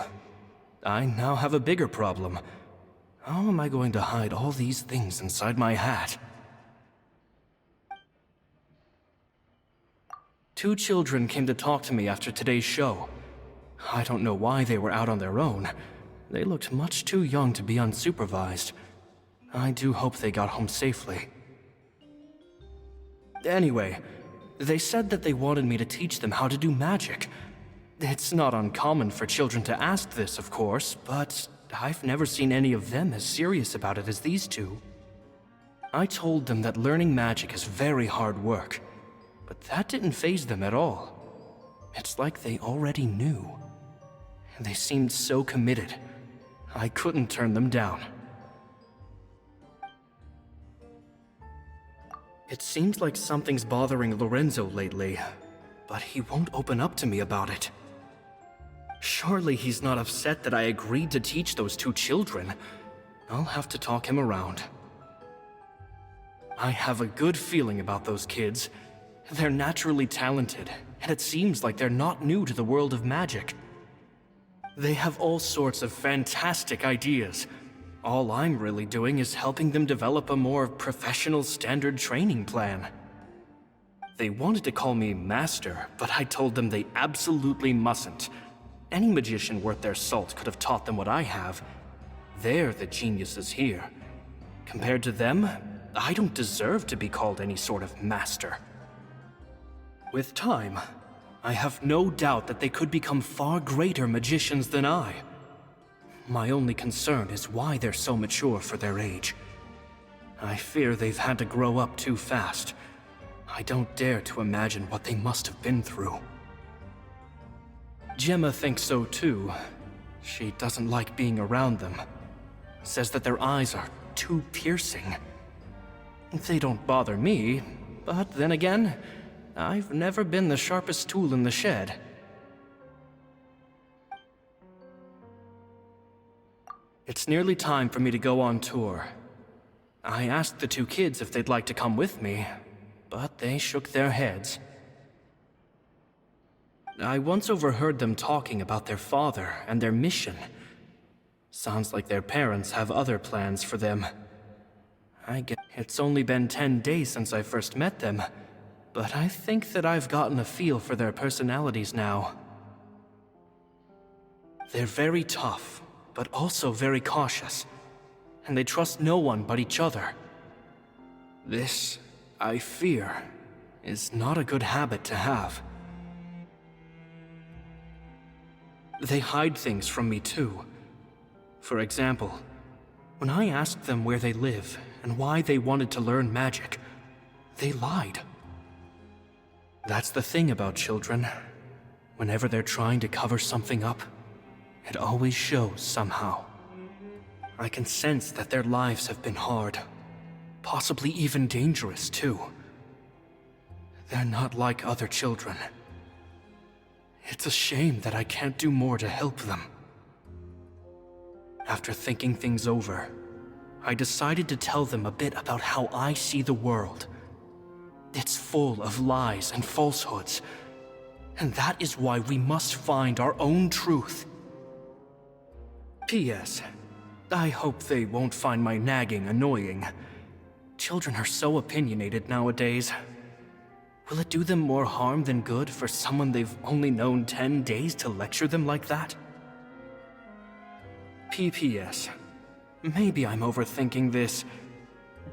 I now have a bigger problem. How am I going to hide all these things inside my hat? Two children came to talk to me after today's show. I don't know why they were out on their own. They looked much too young to be unsupervised. I do hope they got home safely. Anyway, they said that they wanted me to teach them how to do magic. It's not uncommon for children to ask this, of course, but I've never seen any of them as serious about it as these two. I told them that learning magic is very hard work, but that didn't faze them at all. It's like they already knew. They seemed so committed. I couldn't turn them down. It seems like something's bothering Lorenzo lately, but he won't open up to me about it. Surely he's not upset that I agreed to teach those two children. I'll have to talk him around. I have a good feeling about those kids. They're naturally talented, and it seems like they're not new to the world of magic. They have all sorts of fantastic ideas. All I'm really doing is helping them develop a more professional standard training plan. They wanted to call me Master, but I told them they absolutely mustn't. Any magician worth their salt could have taught them what I have. They're the geniuses here. Compared to them, I don't deserve to be called any sort of Master. With time, I have no doubt that they could become far greater magicians than I. My only concern is why they're so mature for their age. I fear they've had to grow up too fast. I don't dare to imagine what they must have been through. Gemma thinks so too. She doesn't like being around them. Says that their eyes are too piercing. They don't bother me, but then again, I've never been the sharpest tool in the shed. It's nearly time for me to go on tour. I asked the two kids if they'd like to come with me, but they shook their heads. I once overheard them talking about their father and their mission. Sounds like their parents have other plans for them. I guess it's only been 10 days since I first met them, but I think that I've gotten a feel for their personalities now. They're very tough, but also very cautious, and they trust no one but each other. This, I fear, is not a good habit to have. They hide things from me too. For example, when I asked them where they live and why they wanted to learn magic, they lied. That's the thing about children. Whenever they're trying to cover something up, it always shows somehow. I can sense that their lives have been hard, possibly even dangerous too. They're not like other children. It's a shame that I can't do more to help them. After thinking things over, I decided to tell them a bit about how I see the world. It's full of lies and falsehoods, and that is why we must find our own truth. P.S. I hope they won't find my nagging annoying. Children are so opinionated nowadays. Will it do them more harm than good for someone they've only known 10 days to lecture them like that? P.P.S. Maybe I'm overthinking this.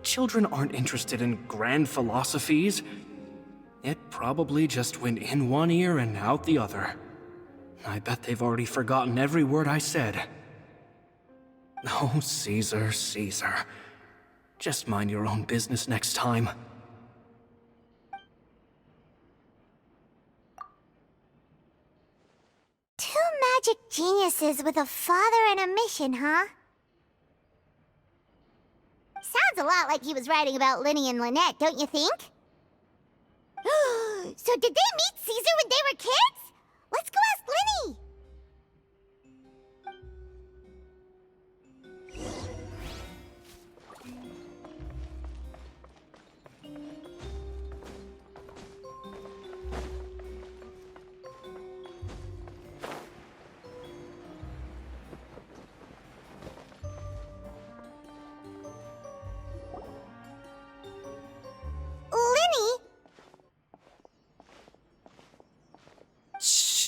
Children aren't interested in grand philosophies. It probably just went in one ear and out the other. I bet they've already forgotten every word I said. Oh, Caesar, Caesar. Just mind your own business next time. Two magic geniuses with a father and a mission, huh? Sounds a lot like he was writing about Lyney and Lynette, don't you think? So did they meet Caesar when they were kids? Let's go ask Lyney!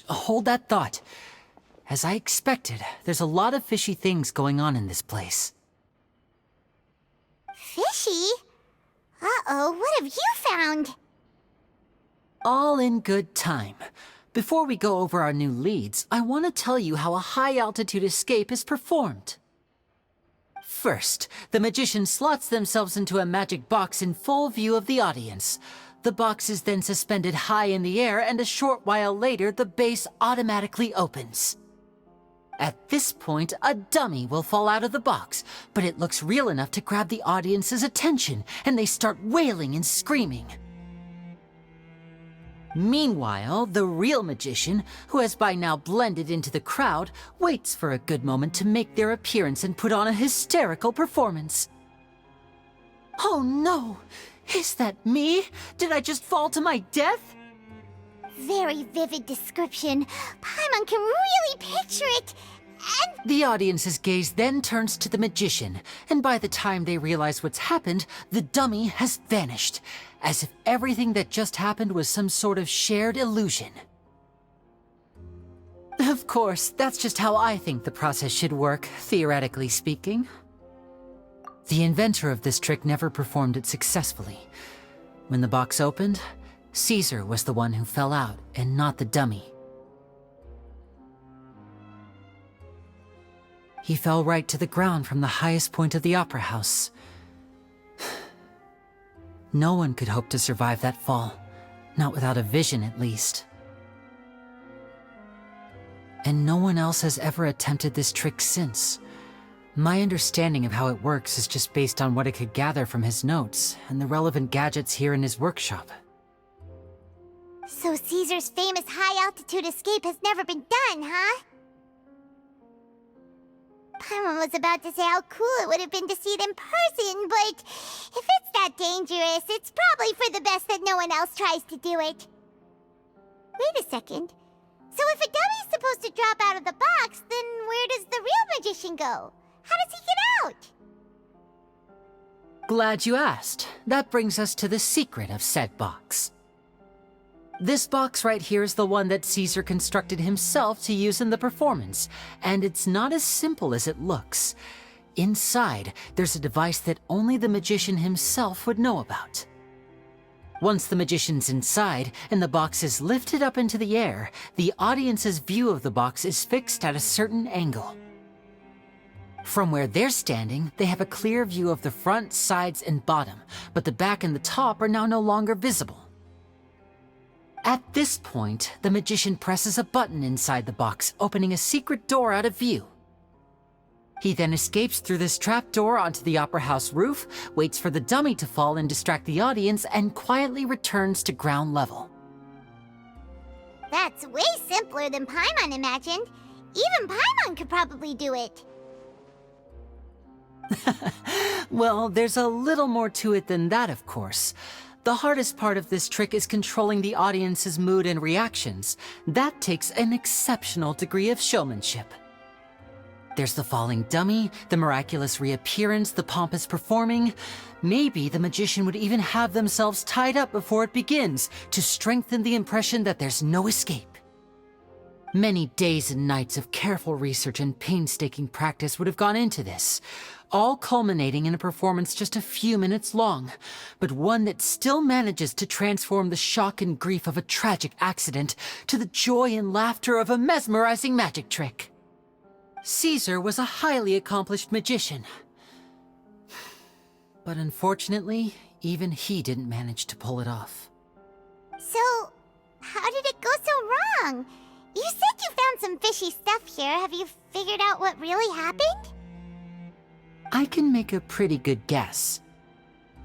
Hold that thought. As I expected, there's a lot of fishy things going on in this place. Fishy? Uh-oh, what have you found? All in good time. Before we go over our new leads, I want to tell you how a high-altitude escape is performed. First, the magician slots themselves into a magic box in full view of the audience. The box is then suspended high in the air, and a short while later, the base automatically opens. At this point, a dummy will fall out of the box, but it looks real enough to grab the audience's attention, and they start wailing and screaming. Meanwhile, the real magician, who has by now blended into the crowd, waits for a good moment to make their appearance and put on a hysterical performance. Oh no! Is that me? Did I just fall to my death? Very vivid description. Paimon can really picture it. And the audience's gaze then turns to the magician, and by the time they realize what's happened, the dummy has vanished, as if everything that just happened was some sort of shared illusion. Of course, that's just how I think the process should work, theoretically speaking. The inventor of this trick never performed it successfully. When the box opened, Caesar was the one who fell out, and not the dummy. He fell right to the ground from the highest point of the opera house. No one could hope to survive that fall, not without a vision at least. And no one else has ever attempted this trick since. My understanding of how it works is just based on what I could gather from his notes and the relevant gadgets here in his workshop. so Caesar's famous high-altitude escape has never been done, huh? Paimon was about to say how cool it would have been to see it in person, but if it's that dangerous, it's probably for the best that no one else tries to do it. Wait a second. So if a dummy's supposed to drop out of the box, then where does the real magician go? How does he get out? Glad you asked. That brings us to the secret of said box. This box right here is the one that Caesar constructed himself to use in the performance, and it's not as simple as it looks. Inside, there's a device that only the magician himself would know about. Once the magician's inside and the box is lifted up into the air, the audience's view of the box is fixed at a certain angle. From where they're standing, they have a clear view of the front, sides, and bottom, but the back and the top are now no longer visible. At this point, the magician presses a button inside the box, opening a secret door out of view. He then escapes through this trap door onto the opera house roof, waits for the dummy to fall and distract the audience, and quietly returns to ground level. That's way simpler than Paimon imagined. Even Paimon could probably do it. Well, there's a little more to it than that, of course. The hardest part of this trick is controlling the audience's mood and reactions. That takes an exceptional degree of showmanship. There's the falling dummy, the miraculous reappearance, the pompous performing. Maybe the magician would even have themselves tied up before it begins to strengthen the impression that there's no escape. Many days and nights of careful research and painstaking practice would have gone into this, all culminating in a performance just a few minutes long, but one that still manages to transform the shock and grief of a tragic accident to the joy and laughter of a mesmerizing magic trick. Caesar was a highly accomplished magician, but unfortunately, even he didn't manage to pull it off. So, how did it go so wrong? You said you found some fishy stuff here. Have you figured out what really happened? I can make a pretty good guess.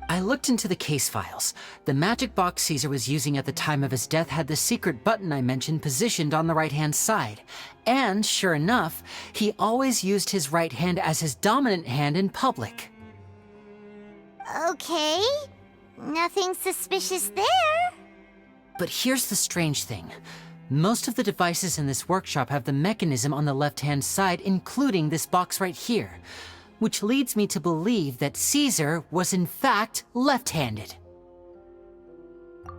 I looked into the case files. The magic box Caesar was using at the time of his death had the secret button I mentioned positioned on the right-hand side. And, sure enough, he always used his right hand as his dominant hand in public. Okay. Nothing suspicious there. But here's the strange thing. Most of the devices in this workshop have the mechanism on the left-hand side, including this box right here, which leads me to believe that Caesar was in fact left-handed.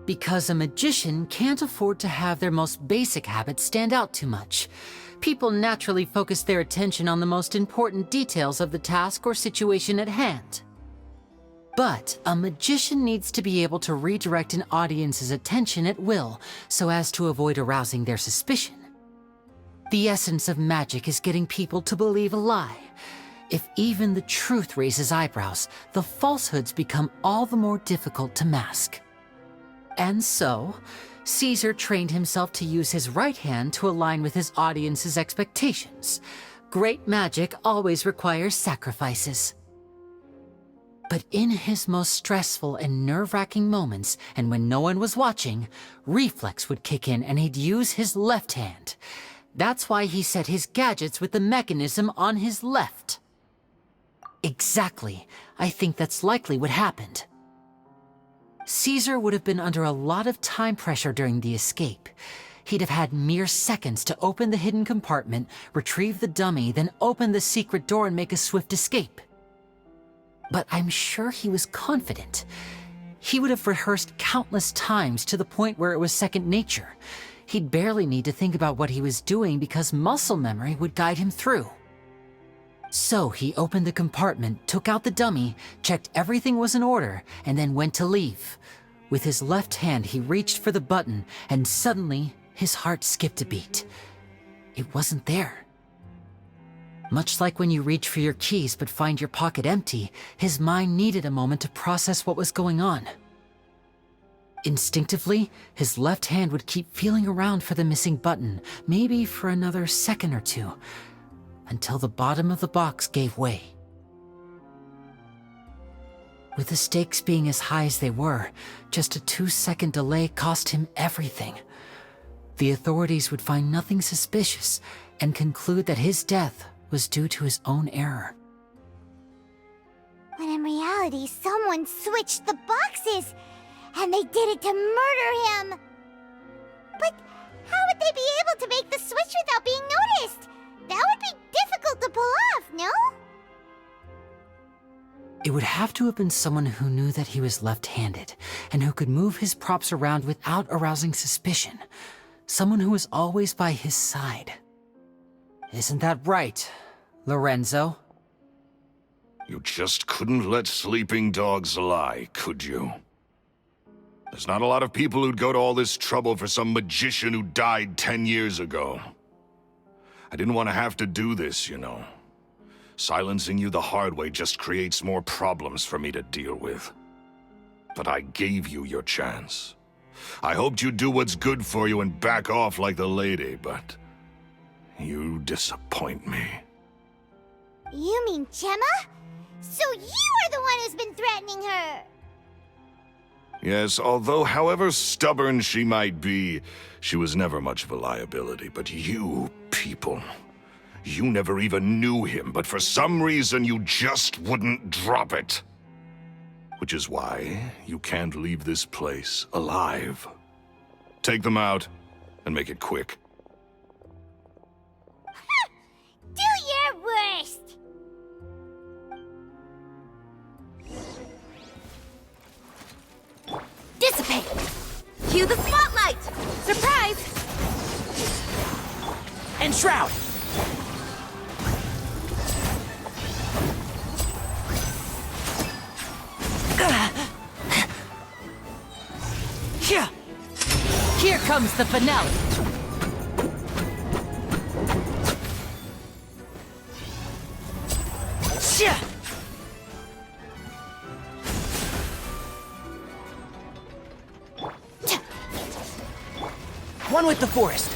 Because a magician can't afford to have their most basic habits stand out too much. People naturally focus their attention on the most important details of the task or situation at hand. But a magician needs to be able to redirect an audience's attention at will so as to avoid arousing their suspicion. The essence of magic is getting people to believe a lie. If even the truth raises eyebrows, the falsehoods become all the more difficult to mask. And so, Caesar trained himself to use his right hand to align with his audience's expectations. Great magic always requires sacrifices. But in his most stressful and nerve-wracking moments, and when no one was watching, reflex would kick in and he'd use his left hand. That's why he set his gadgets with the mechanism on his left. Exactly. I think that's likely what happened. Caesar would have been under a lot of time pressure during the escape. He'd have had mere seconds to open the hidden compartment, retrieve the dummy, then open the secret door and make a swift escape. But I'm sure he was confident. He would have rehearsed countless times to the point where it was second nature. He'd barely need to think about what he was doing because muscle memory would guide him through. So he opened the compartment, took out the dummy, checked everything was in order, and then went to leave. With his left hand, he reached for the button, and suddenly, his heart skipped a beat. It wasn't there. Much like when you reach for your keys but find your pocket empty, his mind needed a moment to process what was going on. Instinctively, his left hand would keep feeling around for the missing button, maybe for another second or two, until the bottom of the box gave way. With the stakes being as high as they were, just a 2-second delay cost him everything. The authorities would find nothing suspicious and conclude that his death was due to his own error. When in reality, someone switched the boxes, and they did it to murder him. But how would they be able to make the switch without being noticed? That would be difficult to pull off, no? It would have to have been someone who knew that he was left-handed, and who could move his props around without arousing suspicion. Someone who was always by his side. Isn't that right, Lorenzo? You just couldn't let sleeping dogs lie, could you? There's not a lot of people who'd go to all this trouble for some magician who died 10 years ago. I didn't want to have to do this, you know. Silencing you the hard way just creates more problems for me to deal with. But I gave you your chance. I hoped you'd do what's good for you and back off like the lady, but you disappoint me. You mean Gemma? So you are the one who's been threatening her! Yes, although however stubborn she might be, she was never much of a liability. But you people, you never even knew him, but for some reason you just wouldn't drop it. Which is why you can't leave this place alive. Take them out, and make it quick. Do your worst! Dissipate! Cue the spotlight! Surprise! Enshroud! Here! Here comes the finale! Shia! One with the forest.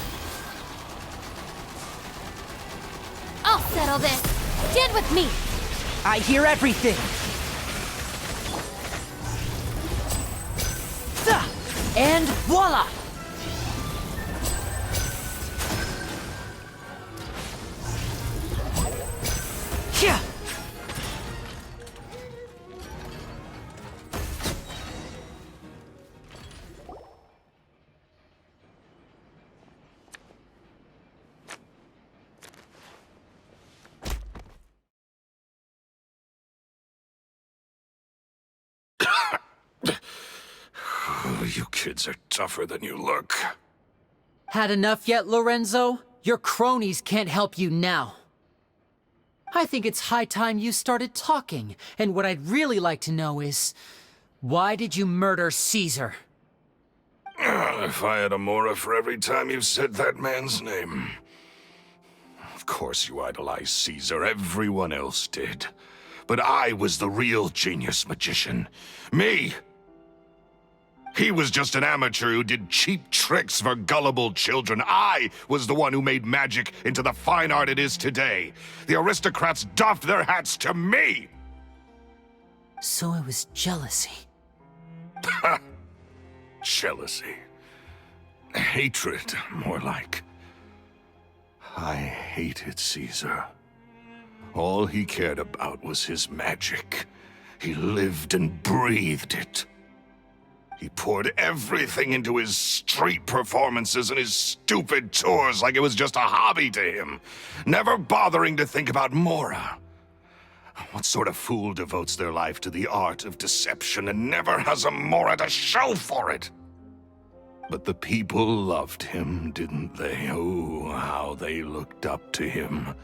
I'll settle this. Stand with me. I hear everything. And voila! Here! You kids are tougher than you look. Had enough yet, Lorenzo? Your cronies can't help you now. I think it's high time you started talking, and what I'd really like to know is, why did you murder Caesar? If I had a mora for every time you said that man's name. Of course you idolized Caesar, everyone else did. But I was the real genius magician. Me! He was just an amateur who did cheap tricks for gullible children. I was the one who made magic into the fine art it is today. The aristocrats doffed their hats to me! So it was jealousy. Jealousy. Hatred, more like. I hated Caesar. All he cared about was his magic. He lived and breathed it. He poured everything into his street performances and his stupid tours like it was just a hobby to him, never bothering to think about Mora. What sort of fool devotes their life to the art of deception and never has a Mora to show for it? But the people loved him, didn't they? Oh, how they looked up to him.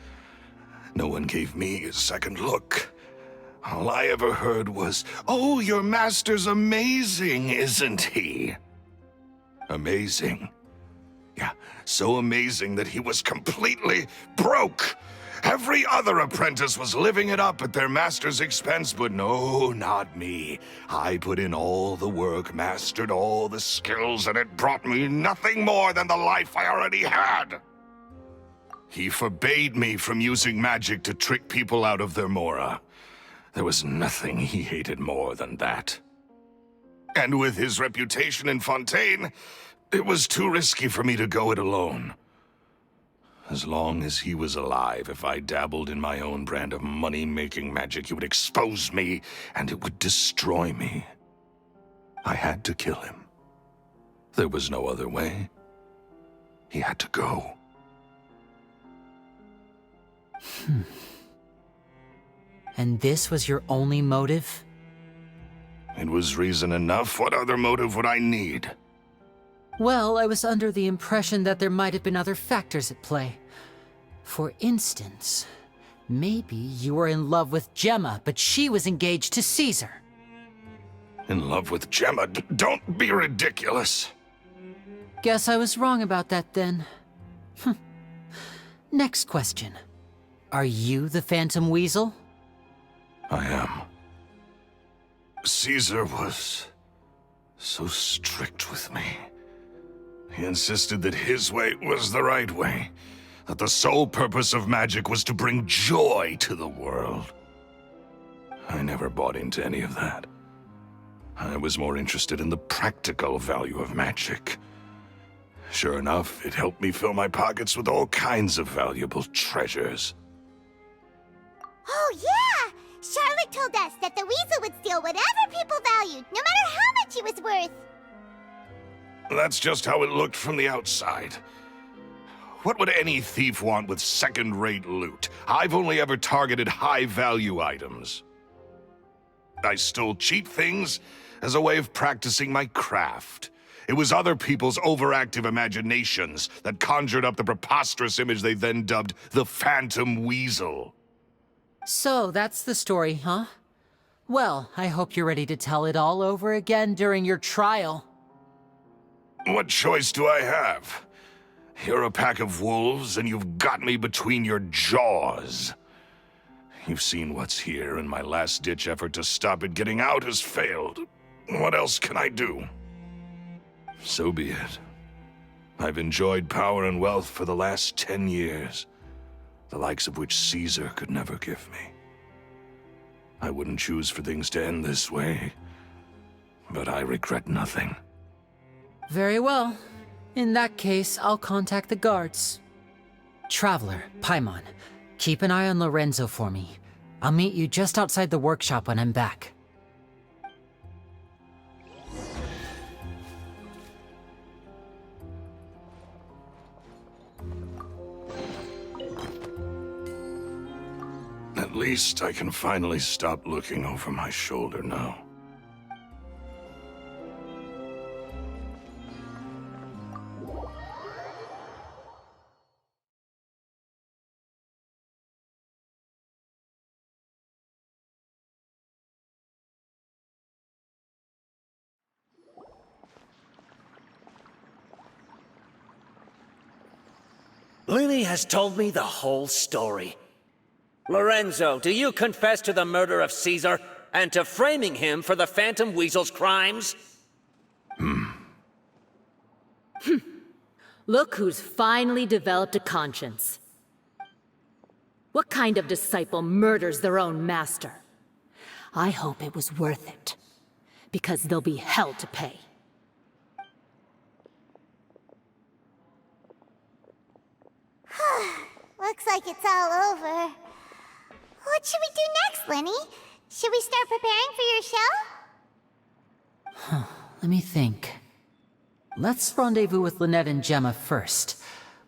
No one gave me a second look. All I ever heard was, "Oh, your master's amazing, isn't he?" Amazing? Yeah, so amazing that he was completely broke. Every other apprentice was living it up at their master's expense, but no, not me. I put in all the work, mastered all the skills, and it brought me nothing more than the life I already had. He forbade me from using magic to trick people out of their Mora. There was nothing he hated more than that. And with his reputation in Fontaine, it was too risky for me to go it alone. As long as he was alive, if I dabbled in my own brand of money-making magic, he would expose me, and it would destroy me. I had to kill him. There was no other way. He had to go. And this was your only motive? It was reason enough. What other motive would I need? Well, I was under the impression that there might have been other factors at play. For instance, maybe you were in love with Gemma, but she was engaged to Caesar. In love with Gemma? Don't be ridiculous. Guess I was wrong about that then. Next question. Are you the Phantom Weasel? I am. Caesar was so strict with me. He insisted that his way was the right way, that the sole purpose of magic was to bring joy to the world. I never bought into any of that. I was more interested in the practical value of magic. Sure enough, it helped me fill my pockets with all kinds of valuable treasures. Oh, yeah! Charlotte told us that the weasel would steal whatever people valued, no matter how much it was worth. That's just how it looked from the outside. What would any thief want with second-rate loot? I've only ever targeted high-value items. I stole cheap things as a way of practicing my craft. It was other people's overactive imaginations that conjured up the preposterous image they then dubbed the Phantom Weasel. So, that's the story, huh? Well, I hope you're ready to tell it all over again during your trial. What choice do I have? You're a pack of wolves, and you've got me between your jaws. You've seen what's here, and my last-ditch effort to stop it getting out has failed. What else can I do? So be it. I've enjoyed power and wealth for the last 10 years, the likes of which Caesar could never give me. I wouldn't choose for things to end this way, but I regret nothing. Very well. In that case, I'll contact the guards. Traveler, Paimon, keep an eye on Lorenzo for me. I'll meet you just outside the workshop when I'm back. At least I can finally stop looking over my shoulder now. Lyney has told me the whole story. Lorenzo, do you confess to the murder of Caesar and to framing him for the Phantom Weasel's crimes? Look who's finally developed a conscience. What kind of disciple murders their own master? I hope it was worth it, because they'll be hell to pay. Looks like it's all over. What should we do next, Lyney? Should we start preparing for your show? Let me think. Let's rendezvous with Lynette and Gemma first.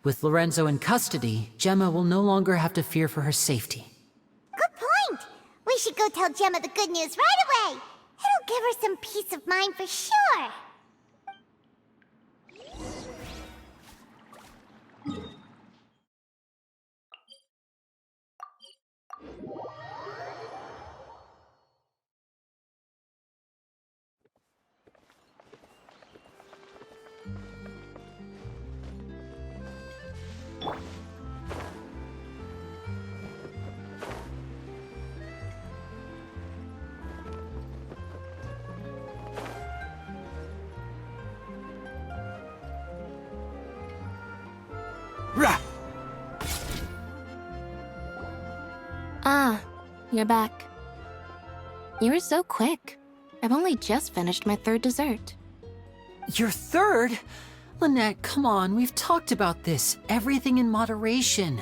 With Lorenzo in custody, Gemma will no longer have to fear for her safety. Good point! We should go tell Gemma the good news right away. It'll give her some peace of mind for sure. Ah, you're back. You were so quick. I've only just finished my third dessert. Your third? Lynette, come on, we've talked about this. Everything in moderation.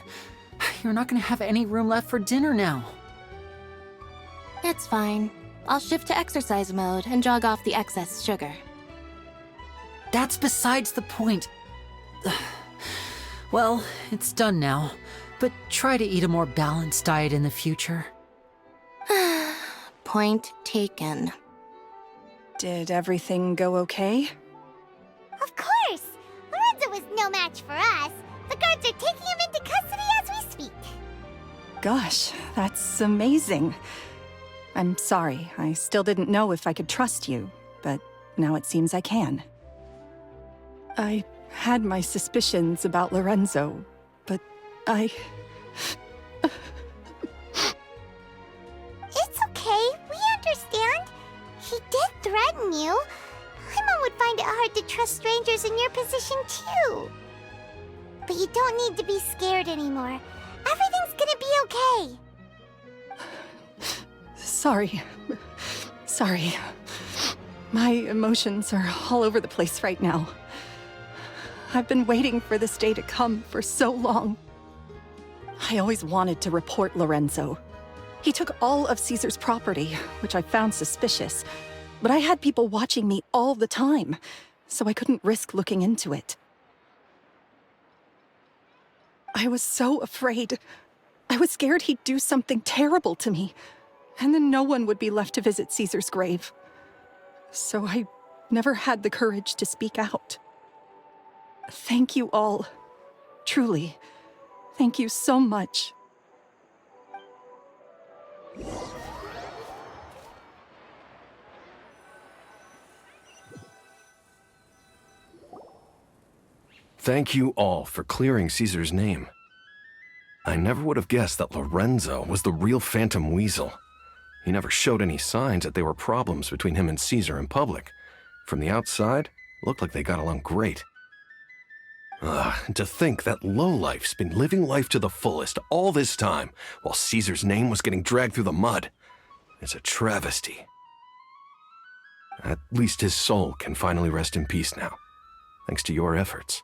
You're not gonna have any room left for dinner now. It's fine. I'll shift to exercise mode and jog off the excess sugar. That's besides the point. Well, it's done now, but try to eat a more balanced diet in the future. Point taken. Did everything go okay? Of course! Lorenzo was no match for us. The guards are taking him into custody as we speak. Gosh, that's amazing. I'm sorry, I still didn't know if I could trust you, but now it seems I can. I had my suspicions about Lorenzo, but It's okay, we understand. He did threaten you. Paimon would find it hard to trust strangers in your position too. But you don't need to be scared anymore. Everything's gonna be okay. sorry. Sorry. My emotions are all over the place right now. I've been waiting for this day to come for so long. I always wanted to report Lorenzo. He took all of Caesar's property, which I found suspicious, but I had people watching me all the time, so I couldn't risk looking into it. I was so afraid. I was scared he'd do something terrible to me, and then no one would be left to visit Caesar's grave. So I never had the courage to speak out. Thank you all. Truly. Thank you so much. Thank you all for clearing Caesar's name. I never would have guessed that Lorenzo was the real Phantom Weasel. He never showed any signs that there were problems between him and Caesar in public. From the outside, it looked like they got along great. And to think that lowlife's been living life to the fullest all this time, while Caesar's name was getting dragged through the mud. It's a travesty. At least his soul can finally rest in peace now, thanks to your efforts.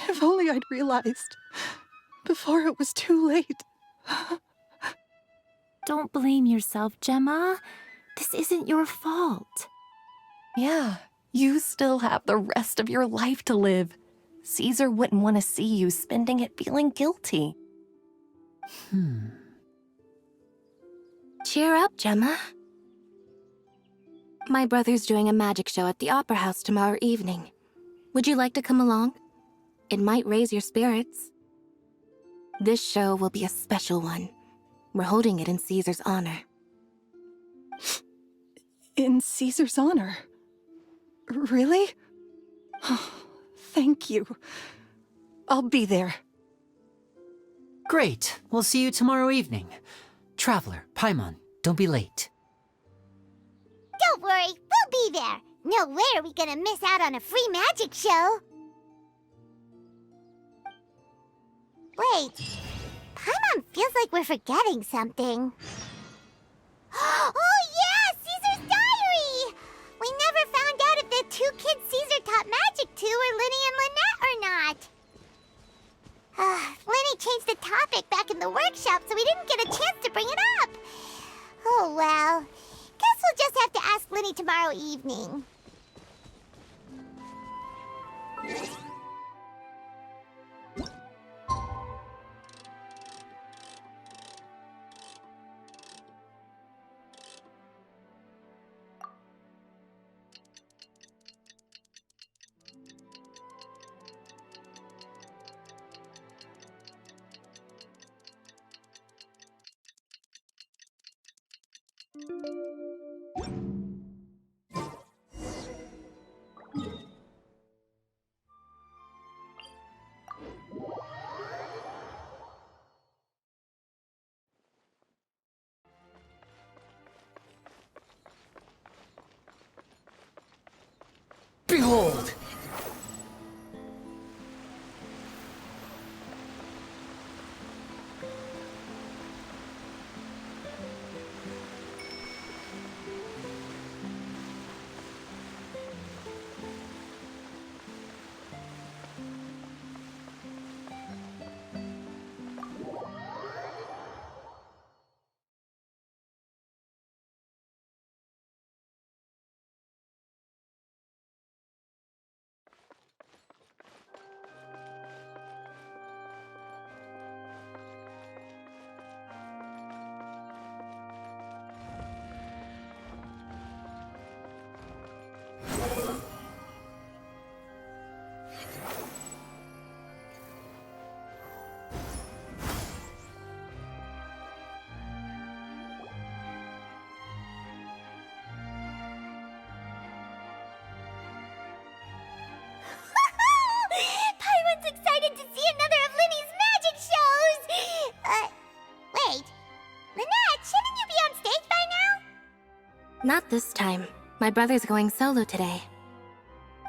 If only I'd realized before it was too late. Don't blame yourself, Gemma. This isn't your fault. Yeah, you still have the rest of your life to live. Caesar wouldn't want to see you spending it feeling guilty. Cheer up, Gemma. My brother's doing a magic show at the Opera House tomorrow evening. Would you like to come along? It might raise your spirits. This show will be a special one. We're holding it in Caesar's honor. In Caesar's honor? Really? Thank you. I'll be there. Great. We'll see you tomorrow evening. Traveler, Paimon, don't be late. Don't worry, we'll be there. No way are we gonna miss out on a free magic show. Wait, Paimon feels like we're forgetting something. Oh yeah, Caesar's diary! We never found out if the two kids Caesar taught magic to were Lyney and Lynette or not. Lyney changed the topic back in the workshop, so we didn't get a chance to bring it up. Oh well, guess we'll just have to ask Lyney tomorrow evening. Behold! Not this time. My brother's going solo today.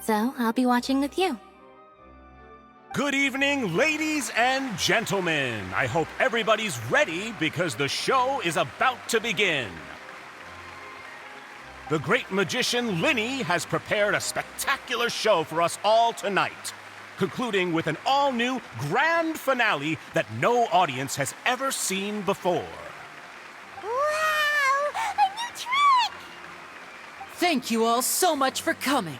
So I'll be watching with you. Good evening, ladies and gentlemen. I hope everybody's ready because the show is about to begin. The great magician Lyney has prepared a spectacular show for us all tonight, concluding with an all-new grand finale that no audience has ever seen before. Wow! A new trick! Thank you all so much for coming.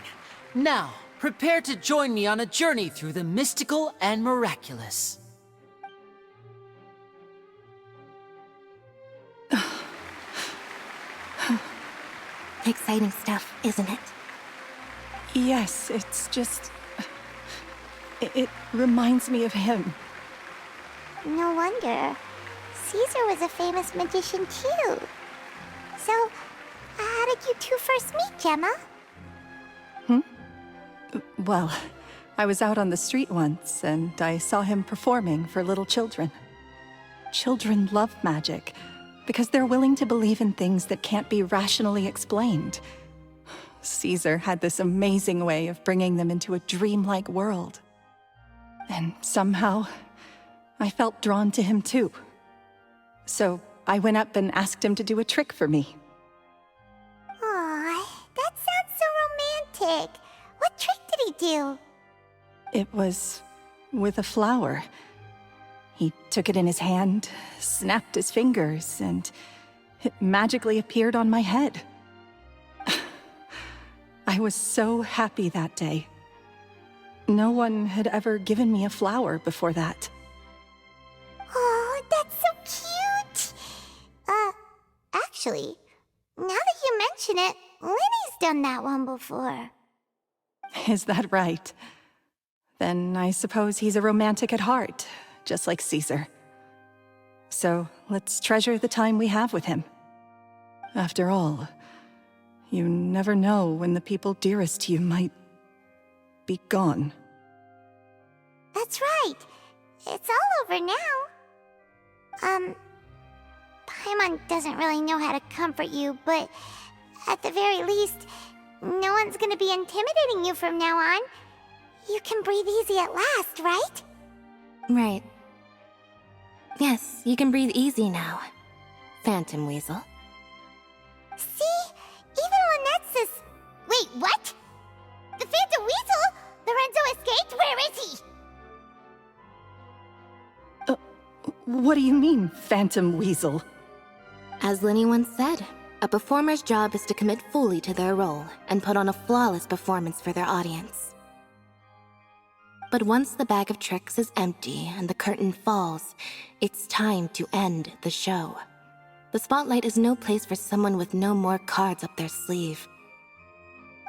Now, prepare to join me on a journey through the mystical and miraculous. Exciting stuff, isn't it? Yes, it's just... It reminds me of him. No wonder. Caesar was a famous magician too. So, how did you two first meet, Gemma? Well, I was out on the street once, and I saw him performing for little children. Children love magic, because they're willing to believe in things that can't be rationally explained. Caesar had this amazing way of bringing them into a dreamlike world. And somehow, I felt drawn to him too. So I went up and asked him to do a trick for me. Aw, that sounds so romantic. What trick did he do? It was with a flower. He took it in his hand, snapped his fingers, and it magically appeared on my head. I was so happy that day. No one had ever given me a flower before that. Oh, that's so cute! Actually, now that you mention it, Lyney's done that one before. Is that right? Then I suppose he's a romantic at heart, just like Caesar. So let's treasure the time we have with him. After all, you never know when the people dearest to you might be gone. That's right. It's all over now. Paimon doesn't really know how to comfort you, but at the very least, no one's gonna be intimidating you from now on. You can breathe easy at last, right? Right. Yes, you can breathe easy now, Phantom Weasel. See? Even Lynette says... Wait, what? The Phantom Weasel? Lorenzo escaped? Where is he? What do you mean, Phantom Weasel? As Lyney once said, a performer's job is to commit fully to their role and put on a flawless performance for their audience. But once the bag of tricks is empty and the curtain falls, it's time to end the show. The spotlight is no place for someone with no more cards up their sleeve.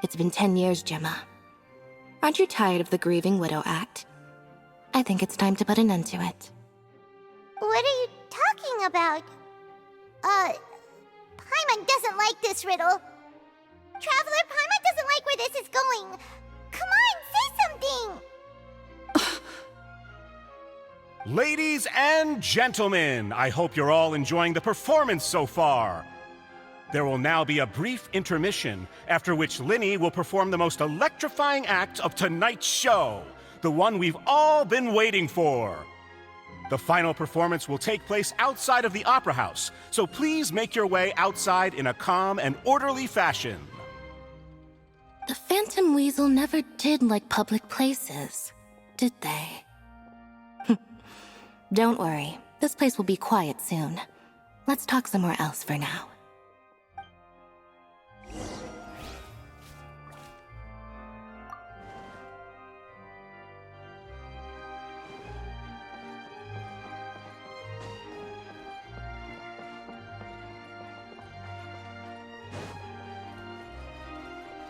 It's been 10 years, Gemma. Aren't you tired of the grieving widow act? I think it's time to put an end to it. What are you talking about? Paimon doesn't like this riddle. Traveler, Paimon doesn't like where this is going. Come on, say something! Ladies and gentlemen, I hope you're all enjoying the performance so far. There will now be a brief intermission, after which Lyney will perform the most electrifying act of tonight's show, the one we've all been waiting for. The final performance will take place outside of the Opera House, so please make your way outside in a calm and orderly fashion. The Phantom Weasel never did like public places, did they? Don't worry, this place will be quiet soon. Let's talk somewhere else for now.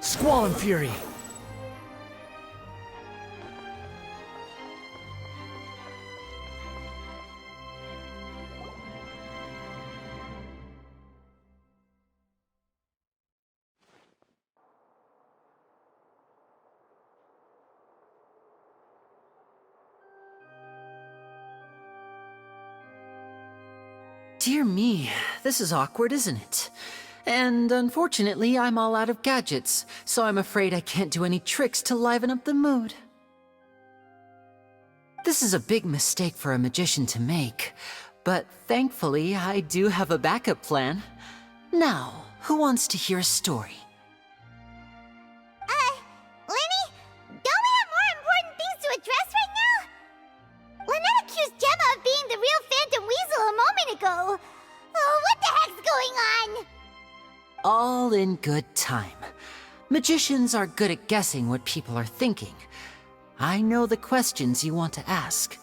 Squall and Fury! Dear me, this is awkward, isn't it? And unfortunately, I'm all out of gadgets, so I'm afraid I can't do any tricks to liven up the mood. This is a big mistake for a magician to make, but thankfully I do have a backup plan. Now, who wants to hear a story? Lyney, don't we have more important things to address right now? Lynette accused Gemma of being the real Phantom Weasel a moment ago. Oh, what the heck's going on? All in good time. Magicians are good at guessing what people are thinking. I know the questions you want to ask.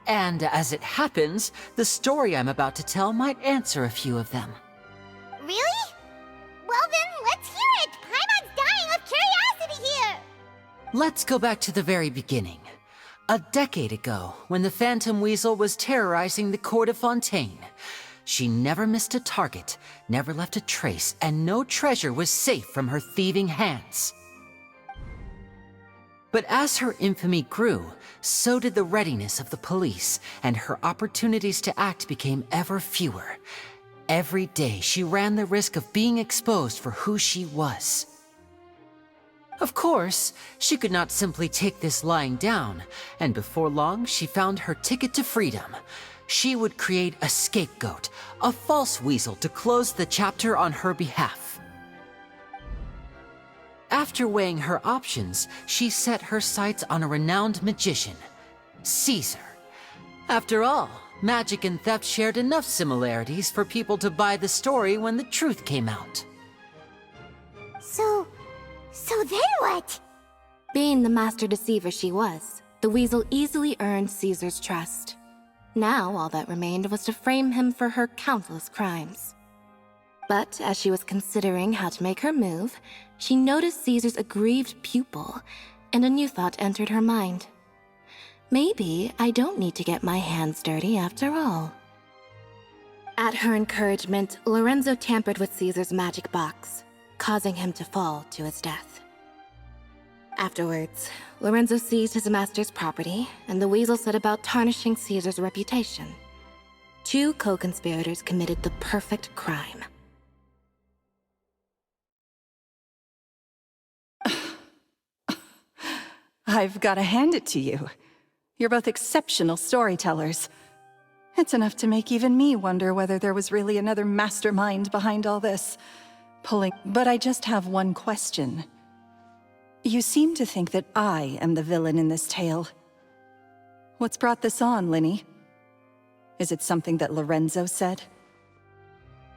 And as it happens, the story I'm about to tell might answer a few of them. Really? Well then, let's hear it! Paimon's dying of curiosity here! Let's go back to the very beginning. A decade ago, when the Phantom Weasel was terrorizing the court of Fontaine. She never missed a target, never left a trace, and no treasure was safe from her thieving hands. But as her infamy grew, so did the readiness of the police, and her opportunities to act became ever fewer. Every day, she ran the risk of being exposed for who she was. Of course, she could not simply take this lying down, and before long, she found her ticket to freedom. She would create a scapegoat, a false weasel to close the chapter on her behalf. After weighing her options, she set her sights on a renowned magician, Caesar. After all, magic and theft shared enough similarities for people to buy the story when the truth came out. So then what? Being the master deceiver she was, the weasel easily earned Caesar's trust. Now all that remained was to frame him for her countless crimes. But as she was considering how to make her move, she noticed Caesar's aggrieved pupil, and a new thought entered her mind. Maybe I don't need to get my hands dirty after all. At her encouragement, Lorenzo tampered with Caesar's magic box, causing him to fall to his death. Afterwards, Lorenzo seized his master's property, and the weasel set about tarnishing Caesar's reputation. Two co-conspirators committed the perfect crime. I've got to hand it to you. You're both exceptional storytellers. It's enough to make even me wonder whether there was really another mastermind behind all this. But I just have one question. You seem to think that I am the villain in this tale. What's brought this on, Lyney? Is it something that Lorenzo said?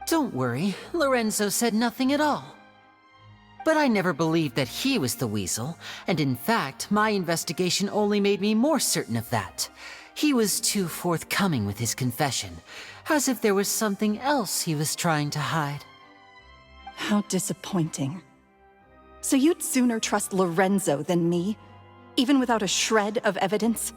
Don't worry, Lorenzo said nothing at all. But I never believed that he was the weasel, and in fact, my investigation only made me more certain of that. He was too forthcoming with his confession, as if there was something else he was trying to hide. How disappointing. So you'd sooner trust Lorenzo than me, even without a shred of evidence?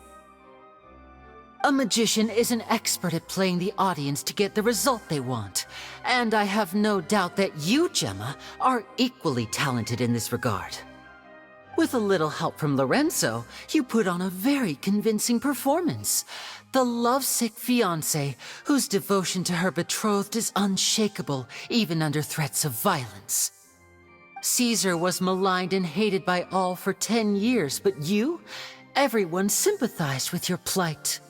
A magician is an expert at playing the audience to get the result they want. And I have no doubt that you, Gemma, are equally talented in this regard. With a little help from Lorenzo, you put on a very convincing performance. The lovesick fiancé, whose devotion to her betrothed is unshakable, even under threats of violence. Caesar was maligned and hated by all for 10 years, but you? Everyone sympathized with your plight.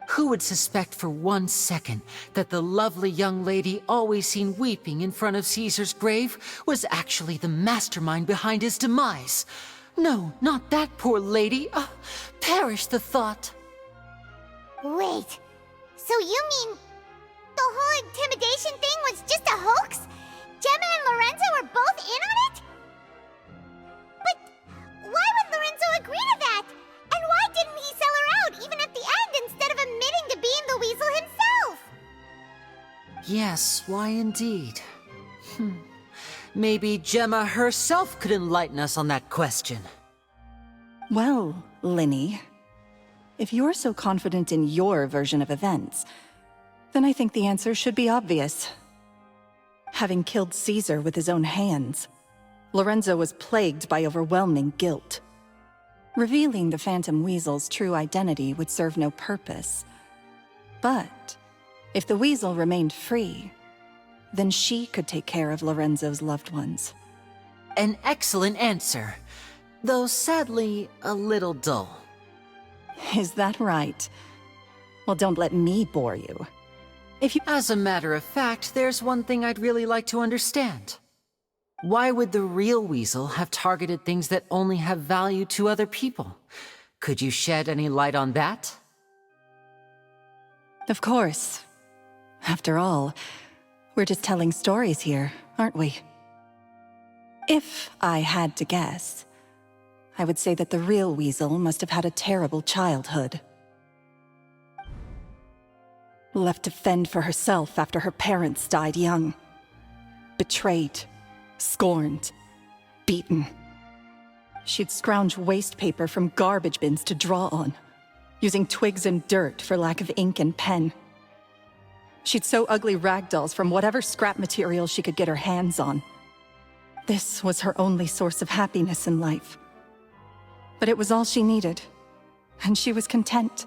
Who would suspect for 1 second that the lovely young lady always seen weeping in front of Caesar's grave was actually the mastermind behind his demise? No, not that poor lady. Perish the thought. Wait, so you mean the whole intimidation thing was just a hoax? Gemma and Lorenzo were both in on it? But why would Lorenzo agree to that? And why didn't he sell her out even at the end instead of admitting to being the weasel himself? Yes, why indeed? Maybe Gemma herself could enlighten us on that question. Well, Lyney, if you're so confident in your version of events, then I think the answer should be obvious. Having killed Caesar with his own hands, Lorenzo was plagued by overwhelming guilt. Revealing the Phantom Weasel's true identity would serve no purpose. But if the Weasel remained free, then she could take care of Lorenzo's loved ones. An excellent answer, though sadly a little dull. Is that right? Well, don't let me bore you. As a matter of fact, there's one thing I'd really like to understand. Why would the real Weasel have targeted things that only have value to other people? Could you shed any light on that? Of course. After all, we're just telling stories here, aren't we? If I had to guess, I would say that the real Weasel must have had a terrible childhood. Left to fend for herself after her parents died young. Betrayed, scorned, beaten. She'd scrounge waste paper from garbage bins to draw on, using twigs and dirt for lack of ink and pen. She'd sew ugly rag dolls from whatever scrap material she could get her hands on. This was her only source of happiness in life. But it was all she needed, and she was content.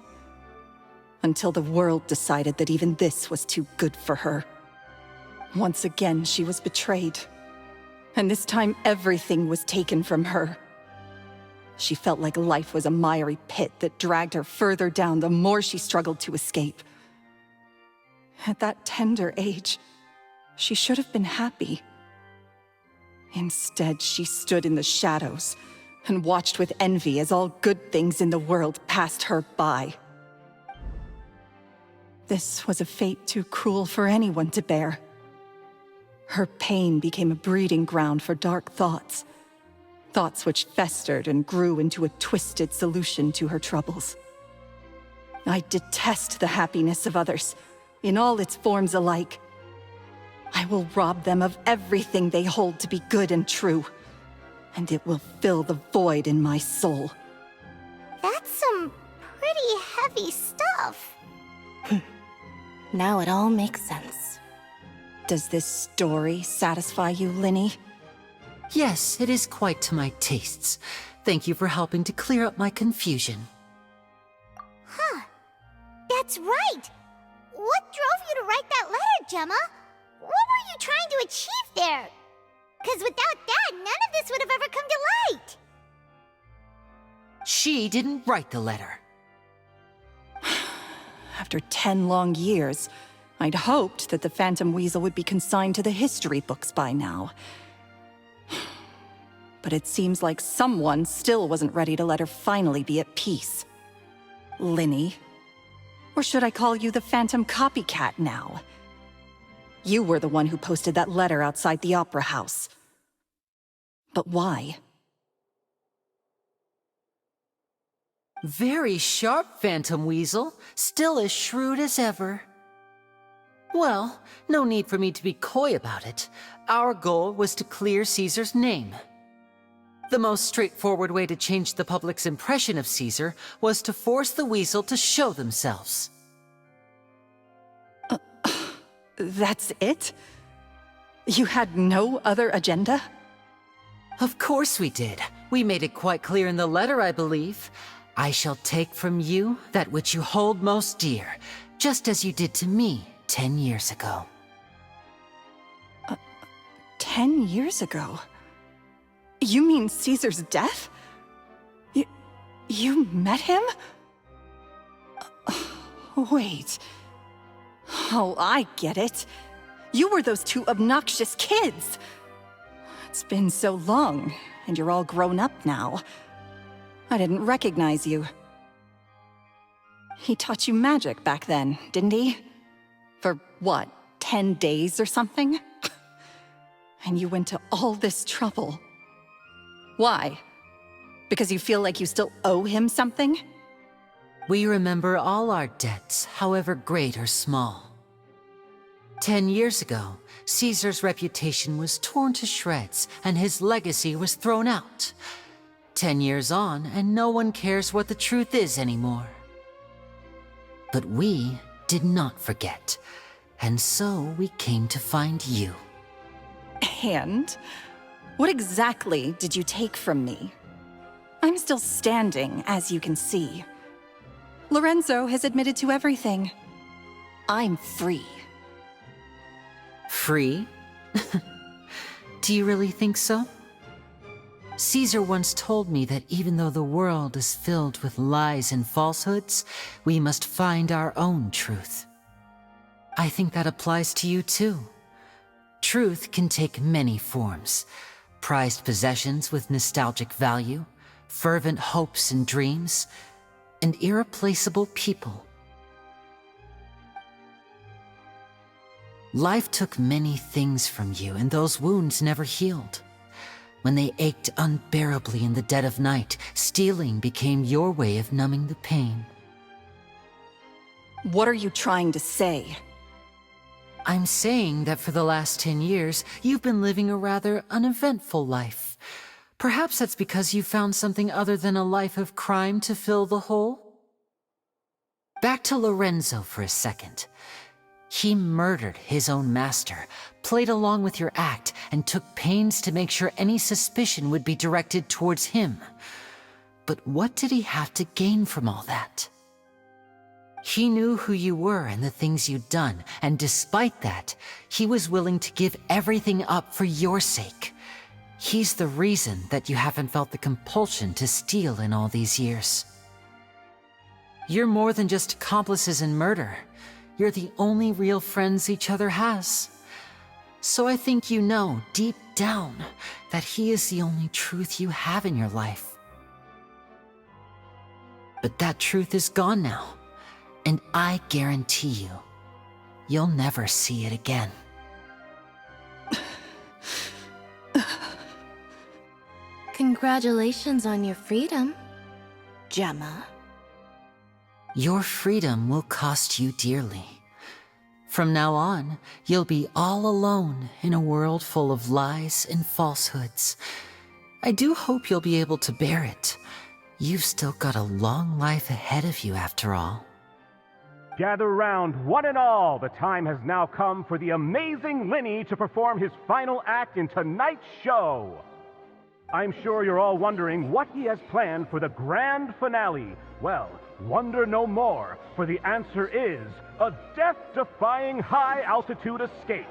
Until the world decided that even this was too good for her. Once again, she was betrayed. And this time, everything was taken from her. She felt like life was a miry pit that dragged her further down the more she struggled to escape. At that tender age, she should have been happy. Instead, she stood in the shadows and watched with envy as all good things in the world passed her by. This was a fate too cruel for anyone to bear. Her pain became a breeding ground for dark thoughts. Thoughts which festered and grew into a twisted solution to her troubles. I detest the happiness of others, in all its forms alike. I will rob them of everything they hold to be good and true, and it will fill the void in my soul. That's some pretty heavy stuff. Now it all makes sense. Does this story satisfy you, Lyney? Yes, it is quite to my tastes. Thank you for helping to clear up my confusion. Huh. That's right. What drove you to write that letter, Gemma? What were you trying to achieve there? Because without that, none of this would have ever come to light. She didn't write the letter. After 10 long years, I'd hoped that the Phantom Weasel would be consigned to the history books by now. But it seems like someone still wasn't ready to let her finally be at peace. Lyney. Or should I call you the Phantom Copycat now? You were the one who posted that letter outside the Opera House. But why? Very sharp, Phantom Weasel. Still as shrewd as ever. Well, no need for me to be coy about it. Our goal was to clear Caesar's name. The most straightforward way to change the public's impression of Caesar was to force the Weasel to show themselves. That's it? You had no other agenda? Of course we did. We made it quite clear in the letter, I believe. I shall take from you that which you hold most dear, just as you did to me 10 years ago. 10 years ago? You mean Caesar's death? You met him? Wait. Oh, I get it. You were those two obnoxious kids. It's been so long, and you're all grown up now. I didn't recognize you. He taught you magic back then, didn't he? For what, 10 days or something? And you went to all this trouble. Why? Because you feel like you still owe him something? We remember all our debts, however great or small. 10 years ago, Caesar's reputation was torn to shreds, and his legacy was thrown out. 10 years on, and no one cares what the truth is anymore. But we did not forget, and so we came to find you. And? What exactly did you take from me? I'm still standing, as you can see. Lorenzo has admitted to everything. I'm free. Free? Do you really think so? Caesar once told me that even though the world is filled with lies and falsehoods, we must find our own truth. I think that applies to you too. Truth can take many forms. Prized possessions with nostalgic value, fervent hopes and dreams, and irreplaceable people. Life took many things from you, and those wounds never healed. When they ached unbearably in the dead of night, stealing became your way of numbing the pain. What are you trying to say? I'm saying that for the last 10 years, you've been living a rather uneventful life. Perhaps that's because you found something other than a life of crime to fill the hole? Back to Lorenzo for a second. He murdered his own master, played along with your act, and took pains to make sure any suspicion would be directed towards him. But what did he have to gain from all that? He knew who you were and the things you'd done, and despite that, he was willing to give everything up for your sake. He's the reason that you haven't felt the compulsion to steal in all these years. You're more than just accomplices in murder. You're the only real friends each other has. So I think you know, deep down, that he is the only truth you have in your life. But that truth is gone now, and I guarantee you, you'll never see it again. Congratulations on your freedom, Gemma. Your freedom will cost you dearly. From now on, you'll be all alone in a world full of lies and falsehoods. I do hope you'll be able to bear it. You've still got a long life ahead of you after all. Gather round, one and all. The time has now come for the amazing Lyney to perform his final act in tonight's show. I'm sure you're all wondering what he has planned for the grand finale. Well, wonder no more, for the answer is a death-defying high-altitude escape.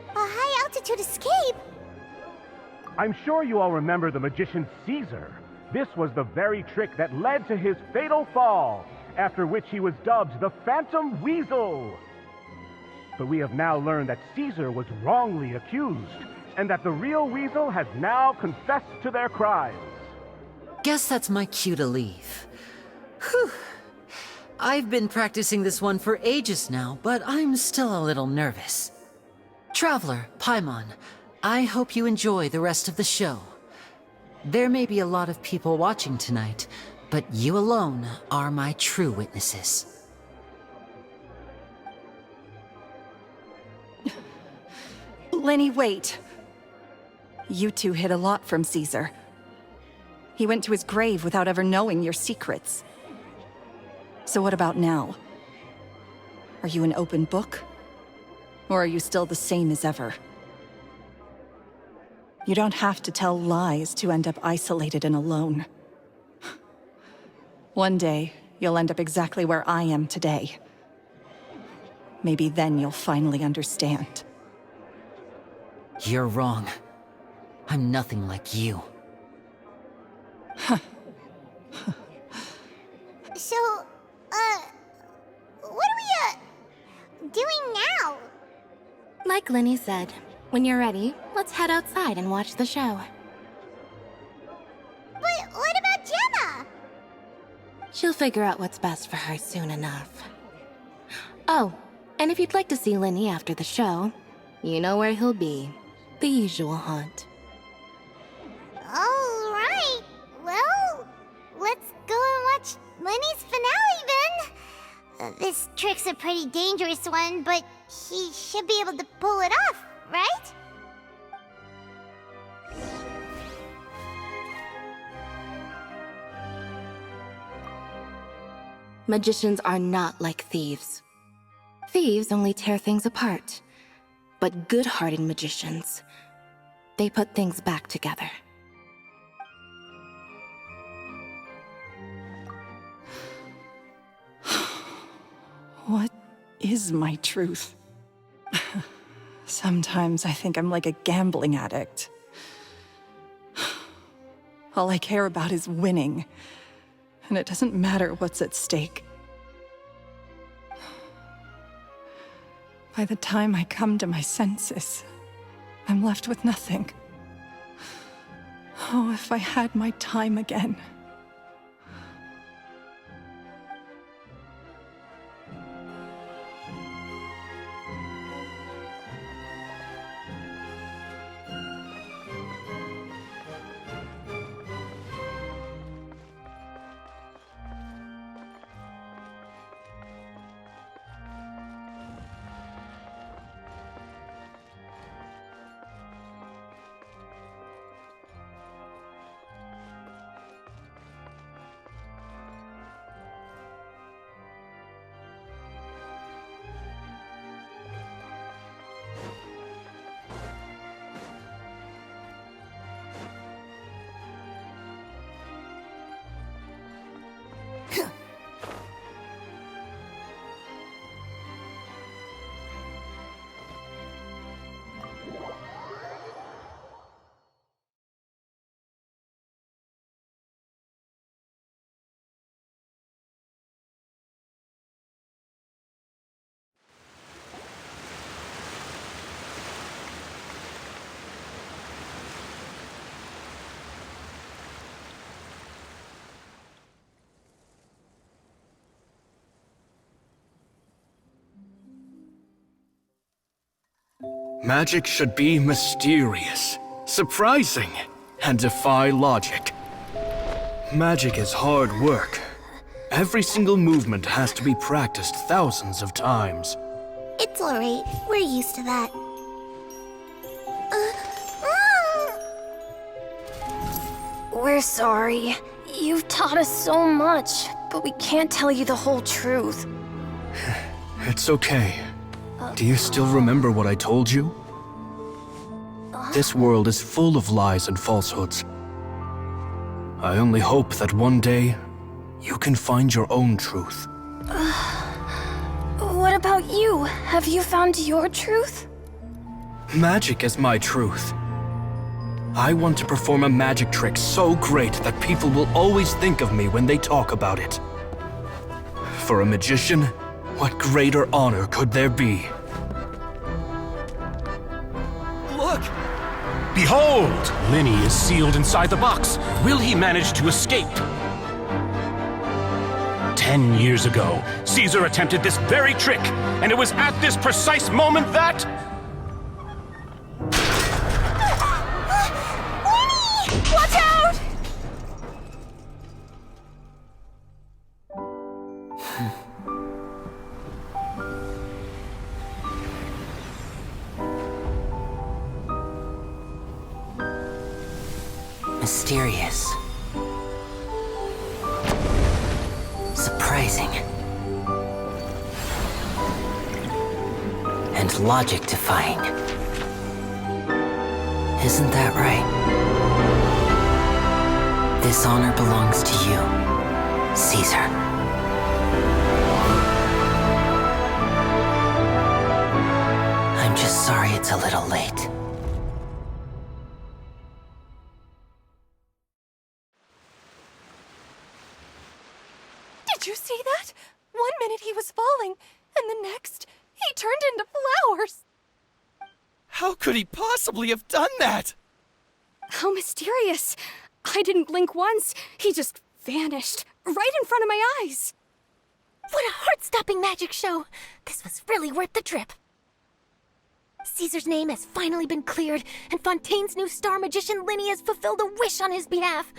A high-altitude escape? I'm sure you all remember the magician Caesar. This was the very trick that led to his fatal fall, after which he was dubbed the Phantom Weasel. But we have now learned that Caesar was wrongly accused, and that the real Weasel has now confessed to their crimes. Guess that's my cue to leave. Whew. I've been practicing this one for ages now, but I'm still a little nervous. Traveler, Paimon, I hope you enjoy the rest of the show. There may be a lot of people watching tonight, but you alone are my true witnesses. Lyney, wait. You two hid a lot from Caesar. He went to his grave without ever knowing your secrets. So what about now? Are you an open book? Or are you still the same as ever? You don't have to tell lies to end up isolated and alone. One day, you'll end up exactly where I am today. Maybe then you'll finally understand. You're wrong. I'm nothing like you. So, what are we, doing now? Like Lyney said, when you're ready, let's head outside and watch the show. But what about Gemma? She'll figure out what's best for her soon enough. Oh, and if you'd like to see Lyney after the show, you know where he'll be. The usual haunt. All right. Well, let's go and watch Lenny's finale then. This trick's a pretty dangerous one, but he should be able to pull it off, right? Magicians are not like thieves. Thieves only tear things apart. But good-hearted magicians, they put things back together. What is my truth? Sometimes I think I'm like a gambling addict. All I care about is winning, and it doesn't matter what's at stake. By the time I come to my senses, I'm left with nothing. Oh, if I had my time again. Magic should be mysterious, surprising, and defy logic. Magic is hard work. Every single movement has to be practiced thousands of times. It's alright. We're used to that. We're sorry. You've taught us so much, but we can't tell you the whole truth. It's okay. Do you still remember what I told you? This world is full of lies and falsehoods. I only hope that one day, you can find your own truth. What about you? Have you found your truth? Magic is my truth. I want to perform a magic trick so great that people will always think of me when they talk about it. For a magician, what greater honor could there be? Look! Behold! Lyney is sealed inside the box. Will he manage to escape? 10 years ago, Caesar attempted this very trick, and it was at this precise moment that... Lyney! Watch out! Mysterious. Surprising. And logic-defying. Isn't that right? This honor belongs to you, Caesar. I'm just sorry it's a little late. Did you see that? 1 minute he was falling, and the next, he turned into flowers. How could he possibly have done that? How mysterious. I didn't blink once. He just vanished right in front of my eyes. What a heart-stopping magic show! This was really worth the trip. Caesar's name has finally been cleared, and Fontaine's new star magician Lyney has fulfilled a wish on his behalf.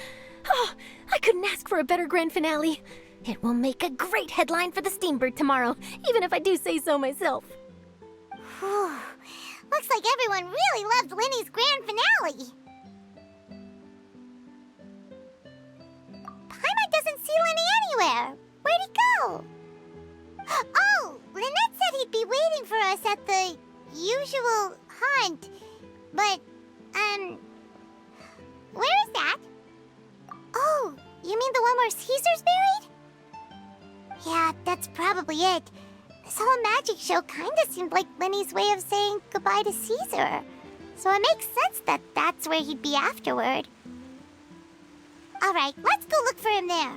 Oh, I couldn't ask for a better grand finale. It will make a great headline for the Steambird tomorrow, even if I do say so myself. Whew. Looks like everyone really loved Lyney's grand finale. Paimon doesn't see Lyney anywhere. Where'd he go? Oh, Lynette said he'd be waiting for us at the usual hunt. But, where is that? Oh, you mean the one where Caesar's buried? Yeah, that's probably it. This whole magic show kinda seemed like Lyney's way of saying goodbye to Caesar. So it makes sense that that's where he'd be afterward. Alright, let's go look for him there.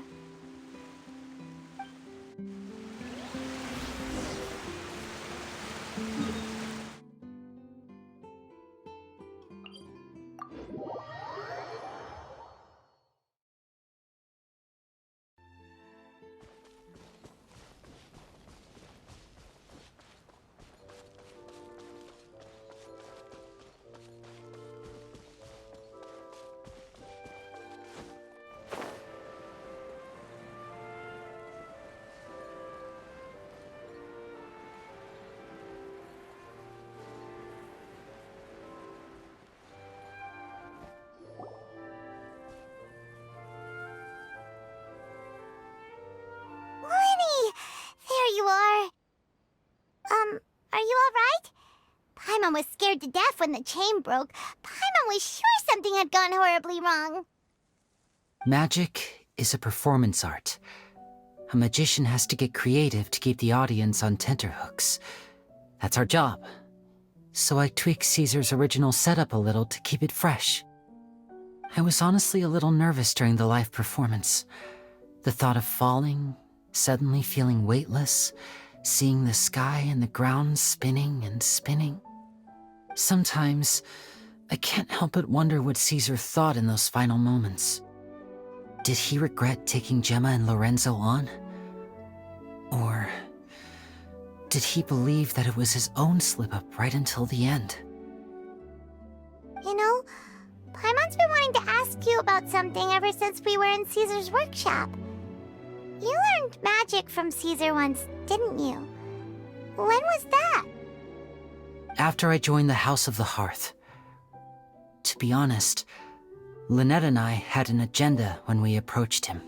There you are. Are you alright? Paimon was scared to death when the chain broke. Paimon was sure something had gone horribly wrong. Magic is a performance art. A magician has to get creative to keep the audience on tenterhooks. That's our job. So I tweaked Caesar's original setup a little to keep it fresh. I was honestly a little nervous during the live performance. The thought of falling, suddenly feeling weightless, seeing the sky and the ground spinning and spinning. Sometimes, I can't help but wonder what Caesar thought in those final moments. Did he regret taking Gemma and Lorenzo on? Or did he believe that it was his own slip-up right until the end? You know, Paimon's been wanting to ask you about something ever since we were in Caesar's workshop. You learned magic from Caesar once, didn't you? When was that? After I joined the House of the Hearth. To be honest, Lynette and I had an agenda when we approached him.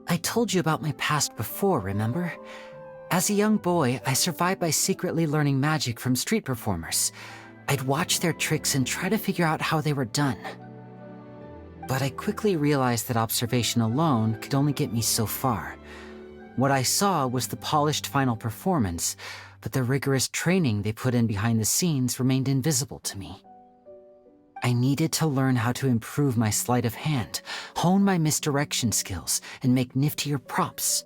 I told you about my past before, remember? As a young boy, I survived by secretly learning magic from street performers. I'd watch their tricks and try to figure out how they were done. But I quickly realized that observation alone could only get me so far. What I saw was the polished final performance, but the rigorous training they put in behind the scenes remained invisible to me. I needed to learn how to improve my sleight of hand, hone my misdirection skills, and make niftier props.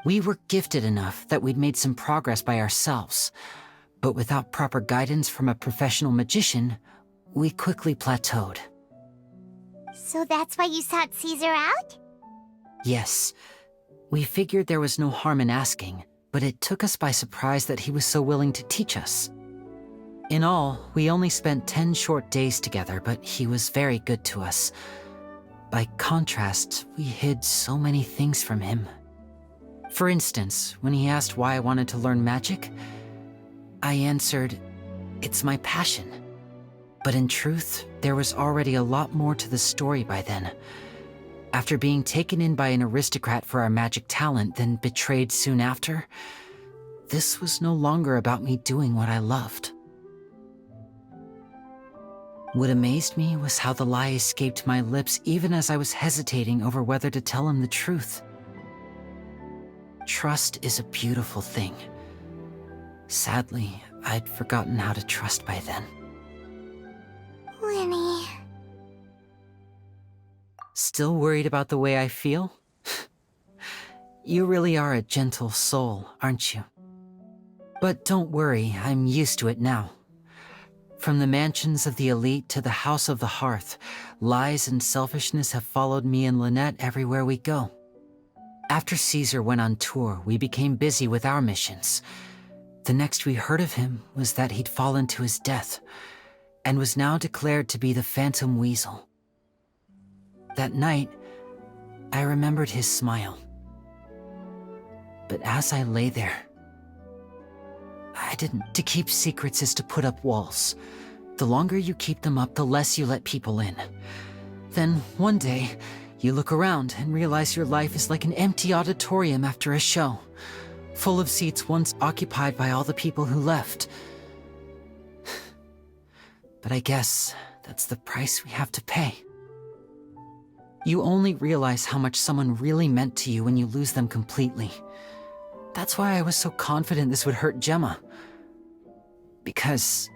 We were gifted enough that we'd made some progress by ourselves, but without proper guidance from a professional magician, we quickly plateaued. So that's why you sought Caesar out? Yes. We figured there was no harm in asking, but it took us by surprise that he was so willing to teach us. In all, we only spent 10 short days together, but he was very good to us. By contrast, we hid so many things from him. For instance, when he asked why I wanted to learn magic, I answered, "It's my passion." But in truth, there was already a lot more to the story by then. After being taken in by an aristocrat for our magic talent, then betrayed soon after, this was no longer about me doing what I loved. What amazed me was how the lie escaped my lips even as I was hesitating over whether to tell him the truth. Trust is a beautiful thing. Sadly, I'd forgotten how to trust by then. Lyney. Still worried about the way I feel? You really are a gentle soul, aren't you? But don't worry, I'm used to it now. From the mansions of the elite to the House of the Hearth, lies and selfishness have followed me and Lynette everywhere we go. After Caesar went on tour, we became busy with our missions. The next we heard of him was that he'd fallen to his death, and was now declared to be the Phantom Weasel. That night, I remembered his smile. But as I lay there, I didn't. To keep secrets is to put up walls. The longer you keep them up, the less you let people in. Then, one day, you look around and realize your life is like an empty auditorium after a show, full of seats once occupied by all the people who left. But I guess that's the price we have to pay. You only realize how much someone really meant to you when you lose them completely. That's why I was so confident this would hurt Gemma. Because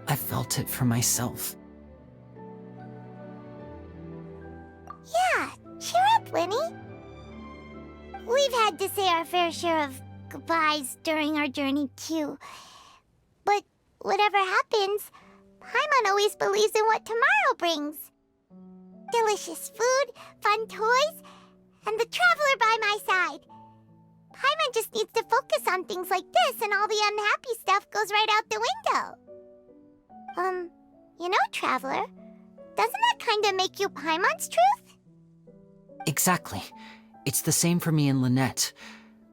I felt it for myself. Yeah, cheer up, Lyney. We've had to say our fair share of goodbyes during our journey, too. But whatever happens, Paimon always believes in what tomorrow brings. Delicious food, fun toys, and the traveler by my side. Paimon just needs to focus on things like this, and all the unhappy stuff goes right out the window. You know, Traveler, doesn't that kind of make you Paimon's truth? Exactly. It's the same for me and Lynette.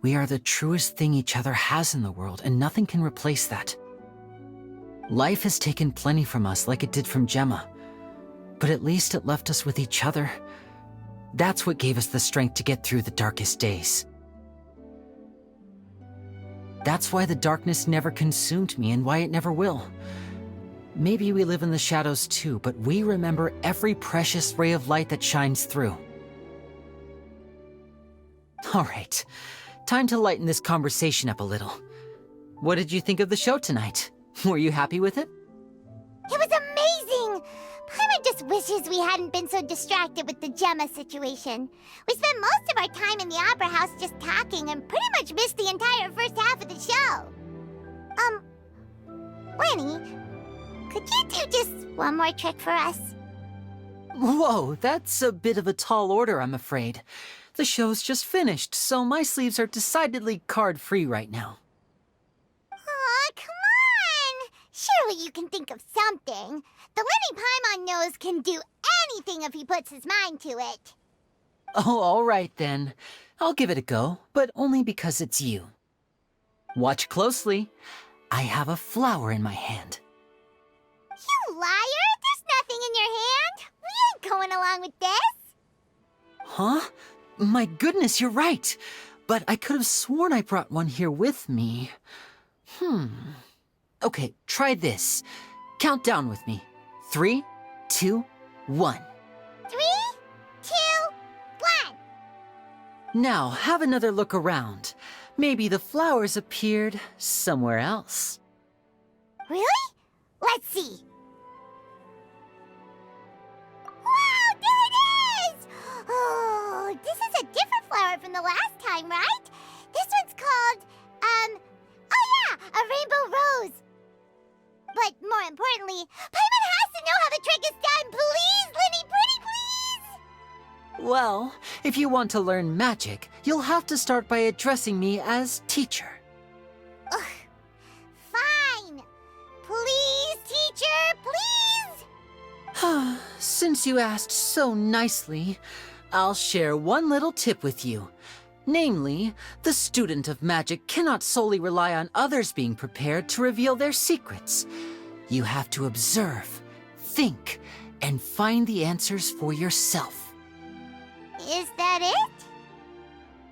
We are the truest thing each other has in the world, and nothing can replace that. Life has taken plenty from us, like it did from Gemma. But at least it left us with each other. That's what gave us the strength to get through the darkest days. That's why the darkness never consumed me, and why it never will. Maybe we live in the shadows too, but we remember every precious ray of light that shines through. All right, time to lighten this conversation up a little. What did you think of the show tonight? Were you happy with it? It was amazing! Paimon just wishes we hadn't been so distracted with the Gemma situation. We spent most of our time in the Opera House just talking and pretty much missed the entire first half of the show. Lyney, could you do just one more trick for us? Whoa, that's a bit of a tall order, I'm afraid. The show's just finished, so my sleeves are decidedly card-free right now. Aw, come on! Surely you can think of something. The Lyney Paimon knows can do anything if he puts his mind to it. Oh, all right then. I'll give it a go, but only because it's you. Watch closely. I have a flower in my hand. You liar! There's nothing in your hand! We ain't going along with this! Huh? My goodness, you're right. But I could have sworn I brought one here with me. Okay, try this. Count down with me. 3, 2, 1. 3, 2, 1. Now, have another look around. Maybe the flowers appeared somewhere else. Really? Let's see. Wow, there it is! Oh, this is a different flower from the last time, right? This one's called, oh yeah, a rainbow rose. But more importantly, Paimon has to know how the trick is done. Please, Lyney, pretty please! Well, if you want to learn magic, you'll have to start by addressing me as teacher. Ugh. Fine. Please, teacher, please! Since you asked so nicely, I'll share one little tip with you. Namely, the student of magic cannot solely rely on others being prepared to reveal their secrets. You have to observe, think, and find the answers for yourself. Is that it?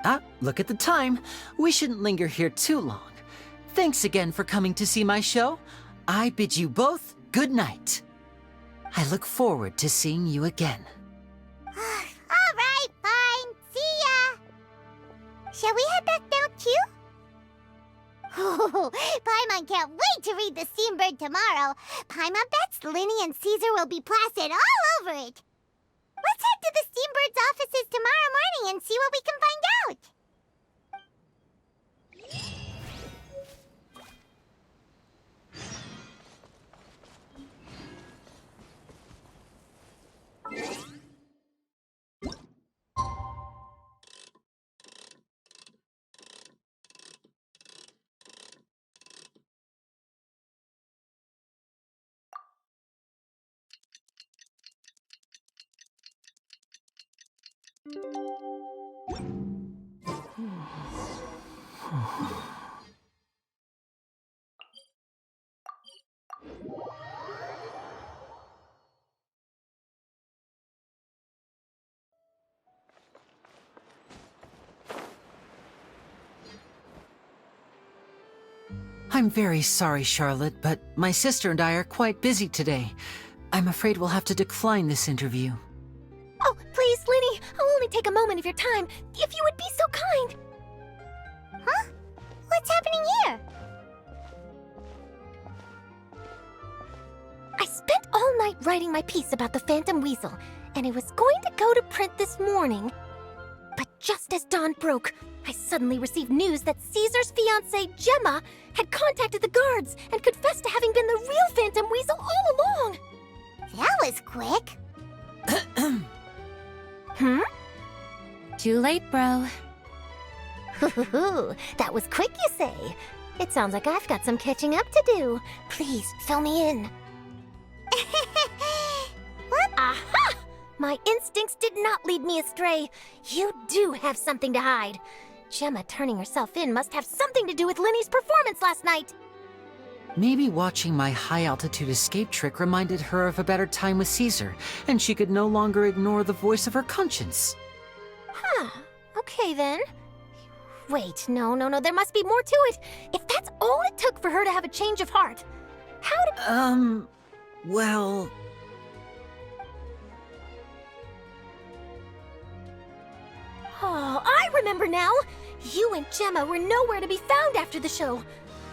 Ah, look at the time. We shouldn't linger here too long. Thanks again for coming to see my show. I bid you both good night. I look forward to seeing you again. All right, fine. See ya. Shall we head back down too? Oh, Paimon can't wait to read The Steambird tomorrow. Paimon bets Lyney and Caesar will be plastered all over it. Let's head to the Steambird's offices tomorrow morning and see what we can find out. I'm very sorry, Charlotte, but my sister and I are quite busy today. I'm afraid we'll have to decline this interview. Oh, please, Lyney, I'll only take a moment of your time, if you would be so kind. Huh? What's happening here? I spent all night writing my piece about the Phantom Weasel, and it was going to go to print this morning. But just as dawn broke, I suddenly received news that Caesar's fiancée, Gemma, had contacted the guards and confessed to having been the real Phantom Weasel all along. That was quick. Too late, bro. That was quick, you say? It sounds like I've got some catching up to do. Please, fill me in. What? Aha! My instincts did not lead me astray. You do have something to hide. Gemma turning herself in must have something to do with Lyney's performance last night. Maybe watching my high-altitude escape trick reminded her of a better time with Caesar, and she could no longer ignore the voice of her conscience. Huh. Okay, then. Wait, no, there must be more to it. If that's all it took for her to have a change of heart, how did... well... Oh, I remember now! You and Gemma were nowhere to be found after the show.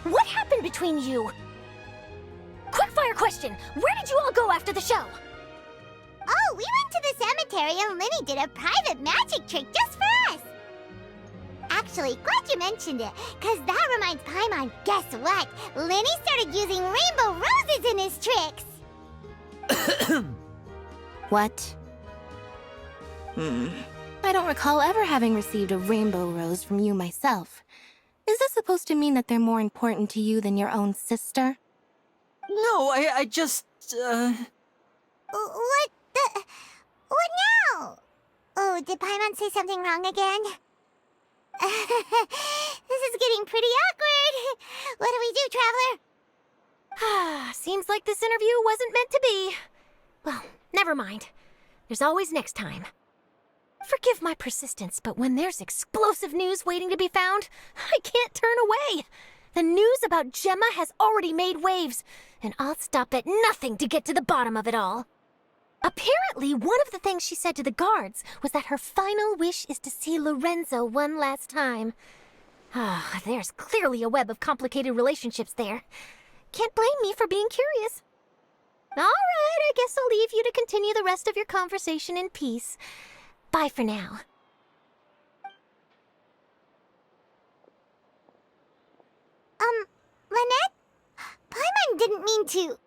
What happened between you? Quickfire question! Where did you all go after the show? Oh, we went to the cemetery and Lyney did a private magic trick just for us. Actually, glad you mentioned it, because that reminds Paimon, guess what? Lyney started using rainbow roses in his tricks. What? I don't recall ever having received a rainbow rose from you myself. Is this supposed to mean that they're more important to you than your own sister? No, I just, What now? Oh, did Paimon say something wrong again? This is getting pretty awkward. What do we do, Traveler? Seems like this interview wasn't meant to be. Well, never mind. There's always next time. Forgive my persistence, but when there's explosive news waiting to be found, I can't turn away. The news about Gemma has already made waves, and I'll stop at nothing to get to the bottom of it all. Apparently, one of the things she said to the guards was that her final wish is to see Lorenzo one last time. There's clearly a web of complicated relationships there. Can't blame me for being curious. All right, I guess I'll leave you to continue the rest of your conversation in peace. Bye for now. Lynette? Paimon didn't mean to...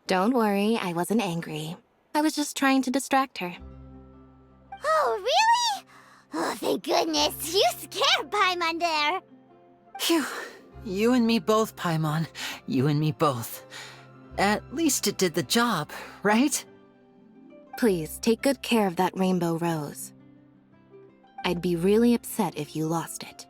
Don't worry, I wasn't angry. I was just trying to distract her. Oh, really? Oh, thank goodness. You scared Paimon there. Phew. You and me both, Paimon. You and me both. At least it did the job, right? Please, take good care of that rainbow rose. I'd be really upset if you lost it.